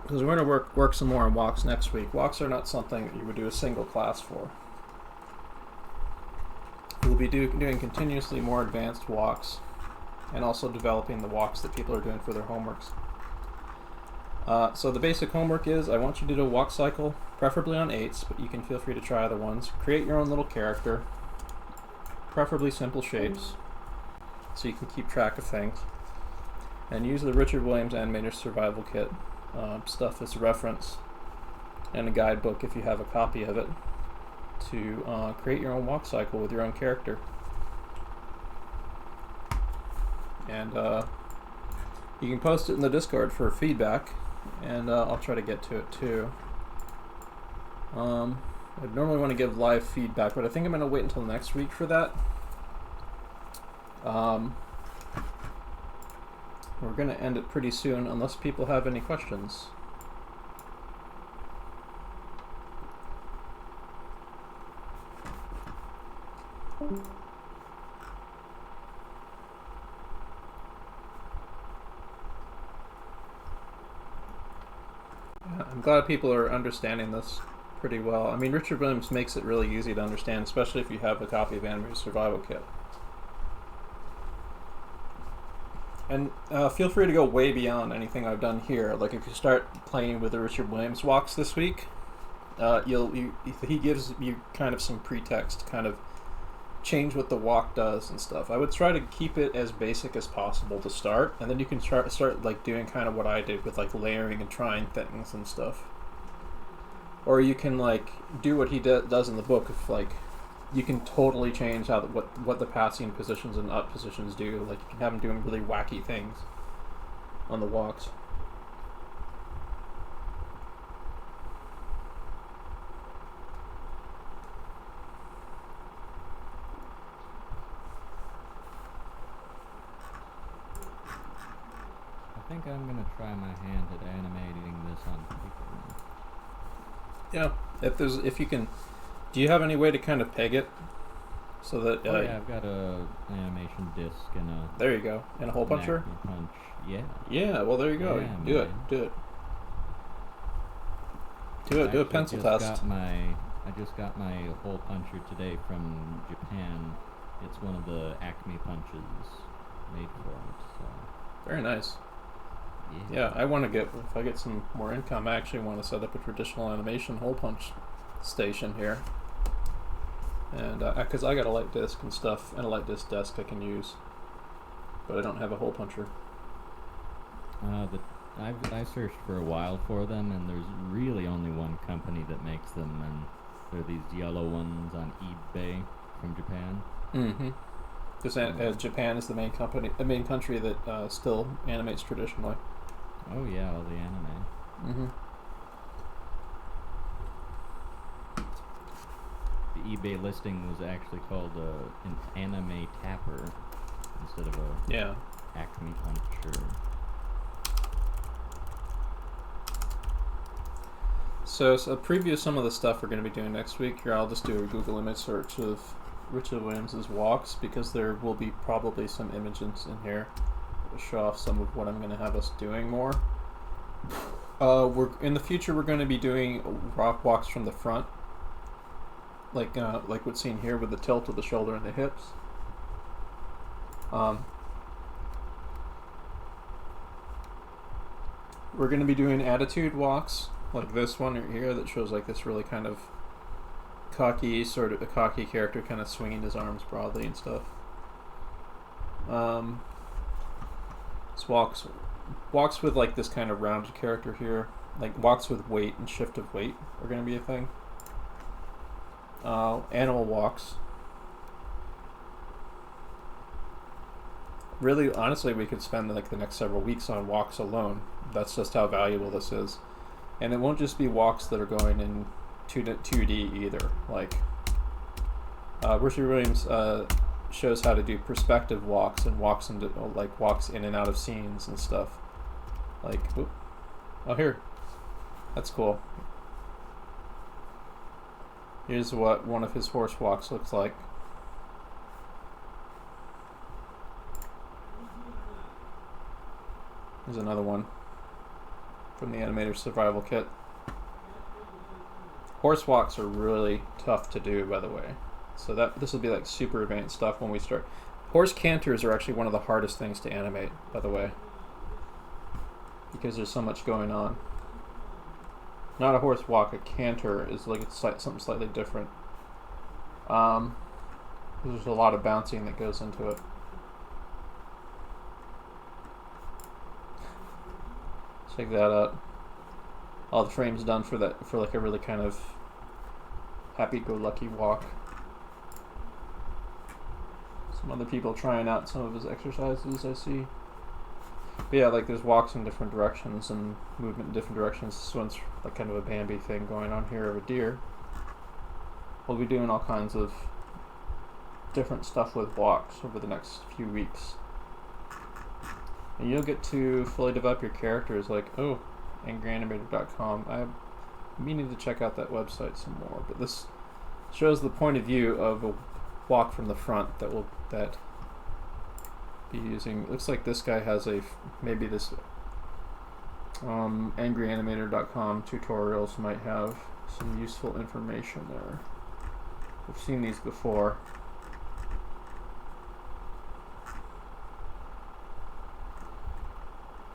A: Because we're going to work some more on walks next week. Walks are not something that you would do a single class for. We'll be doing continuously more advanced walks and also developing the walks that people are doing for their homeworks. So the basic homework is I want you to do a walk cycle, preferably on 8s, but you can feel free to try other ones. Create your own little character, preferably simple shapes, so you can keep track of things. And use the Richard Williams Animator Survival Kit stuff as a reference, and a guidebook if you have a copy of it, to create your own walk cycle with your own character. And you can post it in the Discord for feedback, and I'll try to get to it too. I normally want to give live feedback, but I think I'm going to wait until next week for that. We're going to end it pretty soon, unless people have any questions. Yeah, I'm glad people are understanding this pretty well. I mean, Richard Williams makes it really easy to understand, especially if you have a copy of Animated Survival Kit. And feel free to go way beyond anything I've done here. Like if you start playing with the Richard Williams walks this week, he gives you kind of some pretext to kind of change what the walk does and stuff. I would try to keep it as basic as possible to start, and then you can start like doing kind of what I did with like layering and trying things and stuff. Or you can like do what he does in the book. If like you can totally change how what the passing positions and up positions do. Like you can have them doing really wacky things on the walks.
F: I think I'm gonna try my hand at animating this on paper.
A: Yeah, if you can, do you have any way to kind of peg it so that?
F: Yeah, I've got a animation disc and a.
A: There you go, and a hole puncher.
F: Acme punch. Yeah.
A: Yeah, well there you go.
F: Yeah,
A: Do it. Do a pencil test.
F: I just got my hole puncher today from Japan. It's one of the Acme punches made for it. So.
A: Very nice. Yeah, I want to if I get some more income, I actually want to set up a traditional animation hole punch station here. And, because I got a light disc and stuff, and a light disc desk I can use. But I don't have a hole puncher.
F: I searched for a while for them, and there's really only one company that makes them, and they're these yellow ones on eBay from Japan.
A: Mm-hmm. Because Japan is the main country that still animates traditionally.
F: Oh yeah, all the anime.
A: Mm-hmm.
F: The eBay listing was actually called an anime tapper instead of a Acme puncher.
A: So preview some of the stuff we're going to be doing next week. Here, I'll just do a Google image search of Richard Williams's walks, because there will be probably some images in here to show off some of what I'm going to have us doing more. In the future we're going to be doing rock walks from the front, like what's seen here with the tilt of the shoulder and the hips. We're going to be doing attitude walks, like this one right here that shows like this really kind of cocky character kind of swinging his arms broadly and stuff. This walks with like this kind of rounded character here, like walks with weight and shift of weight are going to be a thing. Animal walks. Really, honestly, we could spend like the next several weeks on walks alone. That's just how valuable this is. And it won't just be walks that are going in 2D either. Like, Richard Williams shows how to do perspective walks and walks in and out of scenes and stuff. Like, oh here, that's cool. Here's what one of his horse walks looks like. Here's another one from the Animated Survival Kit. Horse walks are really tough to do, by the way. So this will be like super advanced stuff when we start. Horse canters are actually one of the hardest things to animate, by the way, because there's so much going on. Not a horse walk, a canter is like something slightly different. There's a lot of bouncing that goes into it. Check that out. All the frames done for like a really kind of happy-go-lucky walk. Some other people trying out some of his exercises, I see. But yeah, like there's walks in different directions and movement in different directions. This one's like kind of a Bambi thing going on here of a deer. we'll be doing all kinds of different stuff with walks over the next few weeks. And you'll get to fully develop your characters like, angryanimator.com. I'm meaning to check out that website some more, but this shows the point of view of a walk from the front that will be using. Looks like this guy has maybe this angryanimator.com tutorials might have some useful information there. I've seen these before.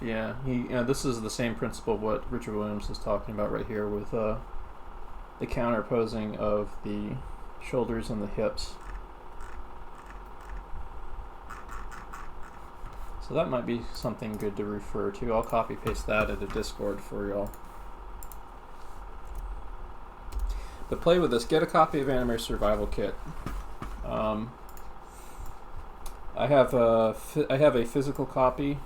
A: Yeah, this is the same principle of what Richard Williams is talking about right here with the counterposing of the shoulders and the hips. So that might be something good to refer to. I'll copy paste that into Discord for y'all. But play with this. Get a copy of Animator Survival Kit. I have a physical copy,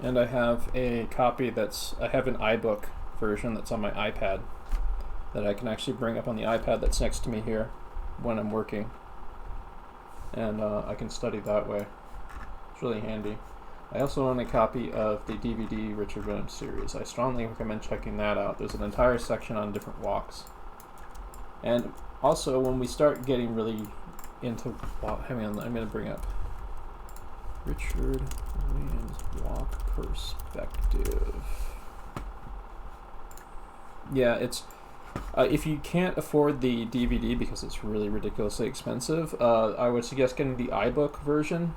A: and I have a copy I have an iBook version that's on my iPad that I can actually bring up on the iPad that's next to me here when I'm working, and I can study that way. It's really handy. I also own a copy of the DVD Richard Williams series. I strongly recommend checking that out. There's an entire section on different walks. And also, when we start getting really into hang on, I'm going to bring up Richard Williams walk perspective. Yeah, it's if you can't afford the DVD because it's really ridiculously expensive, I would suggest getting the iBook version,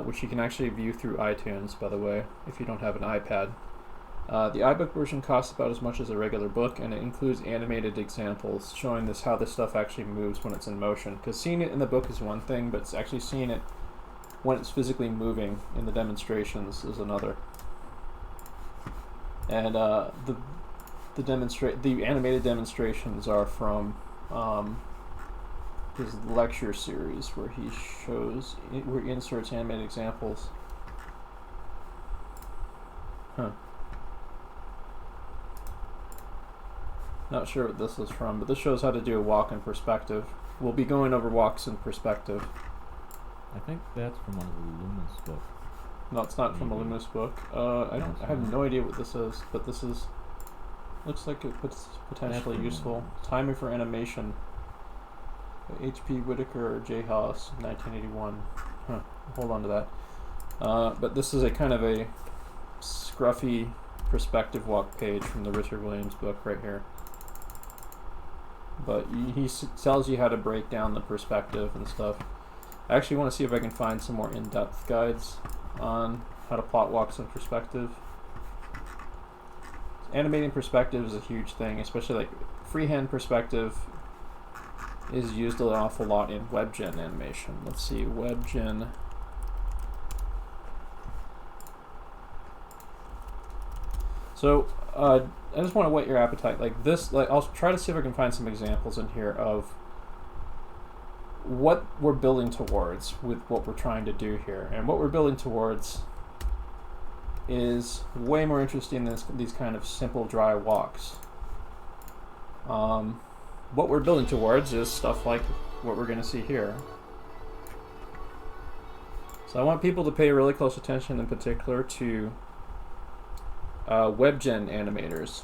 A: which you can actually view through iTunes, by the way, if you don't have an iPad. The iBook version costs about as much as a regular book, and it includes animated examples showing how this stuff actually moves when it's in motion. Because seeing it in the book is one thing, but it's actually seeing it when it's physically moving in the demonstrations is another. And the animated demonstrations are from his lecture series where he inserts animated examples. Not sure what this is from, but this shows how to do a walk in perspective. We'll be going over walks in perspective.
F: I think that's from one of the Loomis books.
A: No, it's not from a Loomis book. I have no idea what this is, but this looks like it's potentially useful. Timing for animation. H.P. Whitaker or J. Haas, 1981. Hold on to that. But this is a kind of a scruffy perspective walk page from the Richard Williams book right here. But he tells you how to break down the perspective and stuff. I actually want to see if I can find some more in-depth guides on how to plot walks in perspective. Animating perspective is a huge thing, especially like freehand perspective is used an awful lot in WebGen animation. Let's see, WebGen. So I just want to whet your appetite. Like this, I'll try to see if I can find some examples in here of what we're building towards with what we're trying to do here. And what we're building towards is way more interesting than these kind of simple dry walks. What we're building towards is stuff like what we're going to see here. So I want people to pay really close attention in particular to WebGen animators.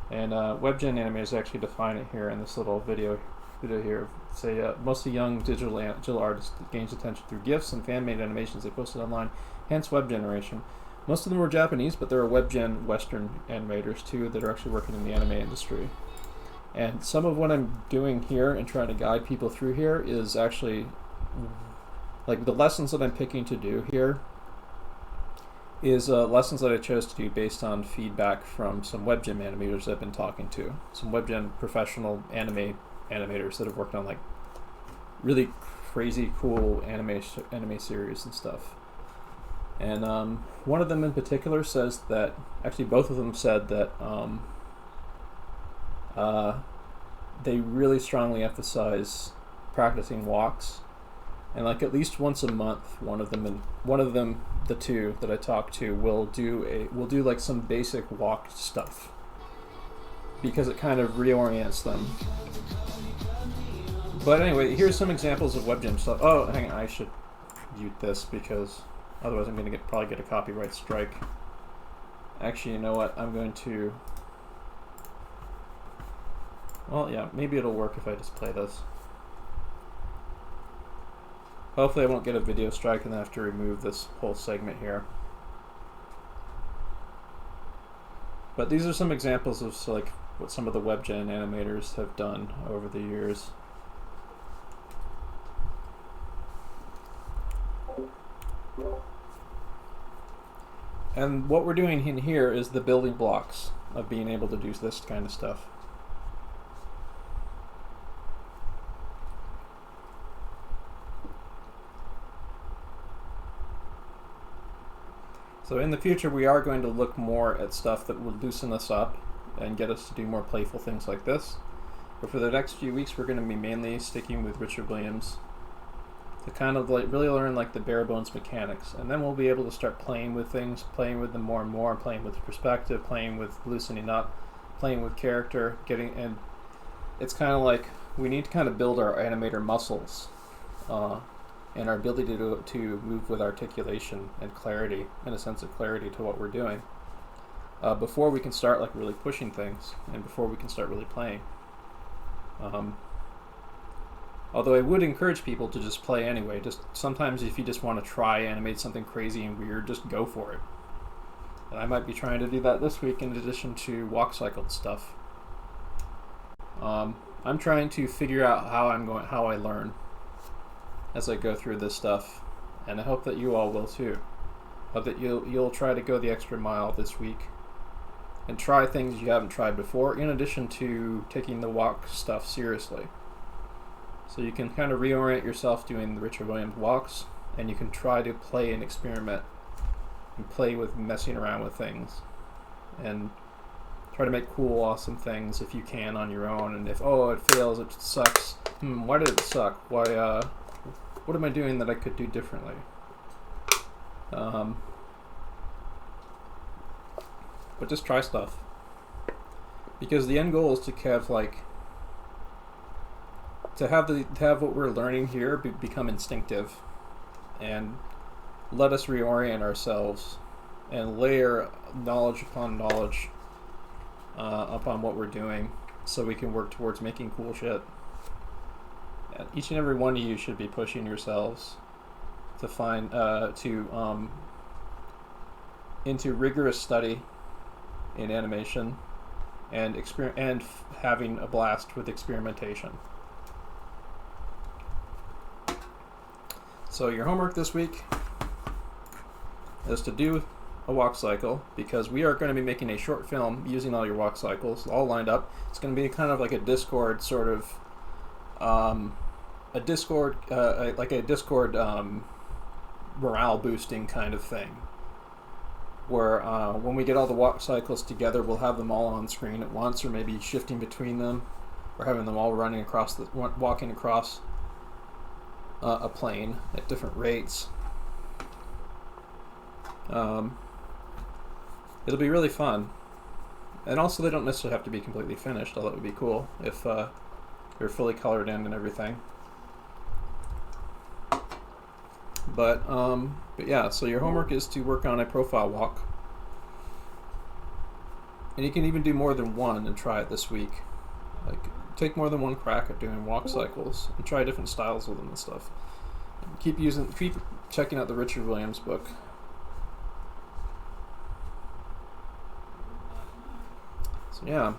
A: And WebGen animators actually define it here in this little video here. Say mostly young digital artists gains attention through GIFs and fan-made animations they posted online, hence web generation. Most of them were Japanese, but there are WebGen Western animators too that are actually working in the anime industry. And some of what I'm doing here and trying to guide people through here is actually like the lessons that I'm picking to do here is lessons that I chose to do based on feedback from some WebGen animators I've been talking to. Some WebGen professional animators that have worked on like really crazy cool anime series and stuff. And one of them in particular says that, actually both of them said that they really strongly emphasize practicing walks, and like at least once a month, one of them, the two that I talked to, will do like some basic walk stuff. because it kind of reorients them. But anyway, here's some examples of WebGem stuff. Oh, hang on, I should mute this because otherwise I'm going to probably get a copyright strike. Actually, you know what? I'm going to... Well, yeah, maybe it'll work if I just play this. Hopefully I won't get a video strike and then have to remove this whole segment here. But these are some examples of like what some of the WebGen animators have done over the years. And what we're doing in here is the building blocks of being able to do this kind of stuff. So in the future we are going to look more at stuff that will loosen us up and get us to do more playful things like this. But for the next few weeks we're going to be mainly sticking with Richard Williams to kind of like really learn like the bare bones mechanics, and then we'll be able to start playing with things, playing with them more and more, playing with perspective, playing with loosening up, playing with character, and it's kind of like we need to kind of build our animator muscles and our ability to move with articulation and clarity, and a sense of clarity to what we're doing before we can start like really pushing things and before we can start really playing. Although I would encourage people to just play anyway. Just sometimes if you just want to try animate something crazy and weird, just go for it. And I might be trying to do that this week in addition to walk cycled stuff. I'm trying to figure out how I learn as I go through this stuff, and I hope that you all will too. Hope that you'll try to go the extra mile this week and try things you haven't tried before, in addition to taking the walk stuff seriously. So you can kind of reorient yourself doing the Richard Williams walks, and you can try to play and experiment and play with messing around with things and try to make cool, awesome things if you can on your own. And if, oh, it fails, it sucks. Why did it suck? Why, what am I doing that I could do differently? But just try stuff. Because the end goal is to have like to have what we're learning here become instinctive, and let us reorient ourselves and layer knowledge upon knowledge upon what we're doing, so we can work towards making cool shit. And each and every one of you should be pushing yourselves to find into rigorous study in animation and having a blast with experimentation. So your homework this week is to do a walk cycle, because we are going to be making a short film using all your walk cycles all lined up. It's going to be kind of like a Discord sort of like a Discord morale boosting kind of thing, where when we get all the walk cycles together, we'll have them all on screen at once, or maybe shifting between them, or having them all walking across a plane at different rates. It'll be really fun, and also they don't necessarily have to be completely finished, although it would be cool if they're fully colored in and everything. But yeah, so your homework is to work on a profile walk, and you can even do more than one and try it this week. Like, take more than one crack at doing walk cycles and try different styles with them and stuff. And keep checking out the Richard Williams book. So yeah,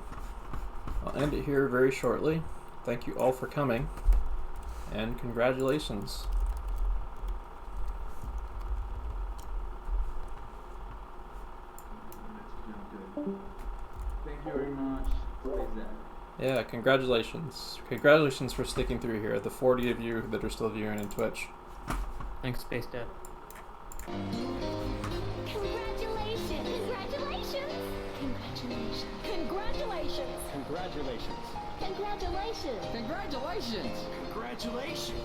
A: I'll end it here very shortly. Thank you all for coming, and congratulations.
C: Thank you very much.
A: Yeah, congratulations. Congratulations for sticking through here, the 40 of you that are still viewing on Twitch.
G: Thanks, Space Dad.
H: Congratulations! Congratulations! Congratulations!
I: Congratulations.
H: Congratulations!
I: Congratulations.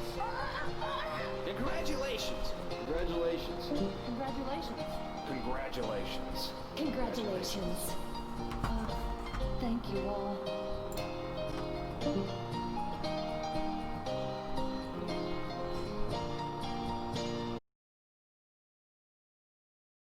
H: Congratulations!
I: Congratulations. Congratulations.
H: Congratulations!
I: Congratulations.
H: Congratulations! Thank you all.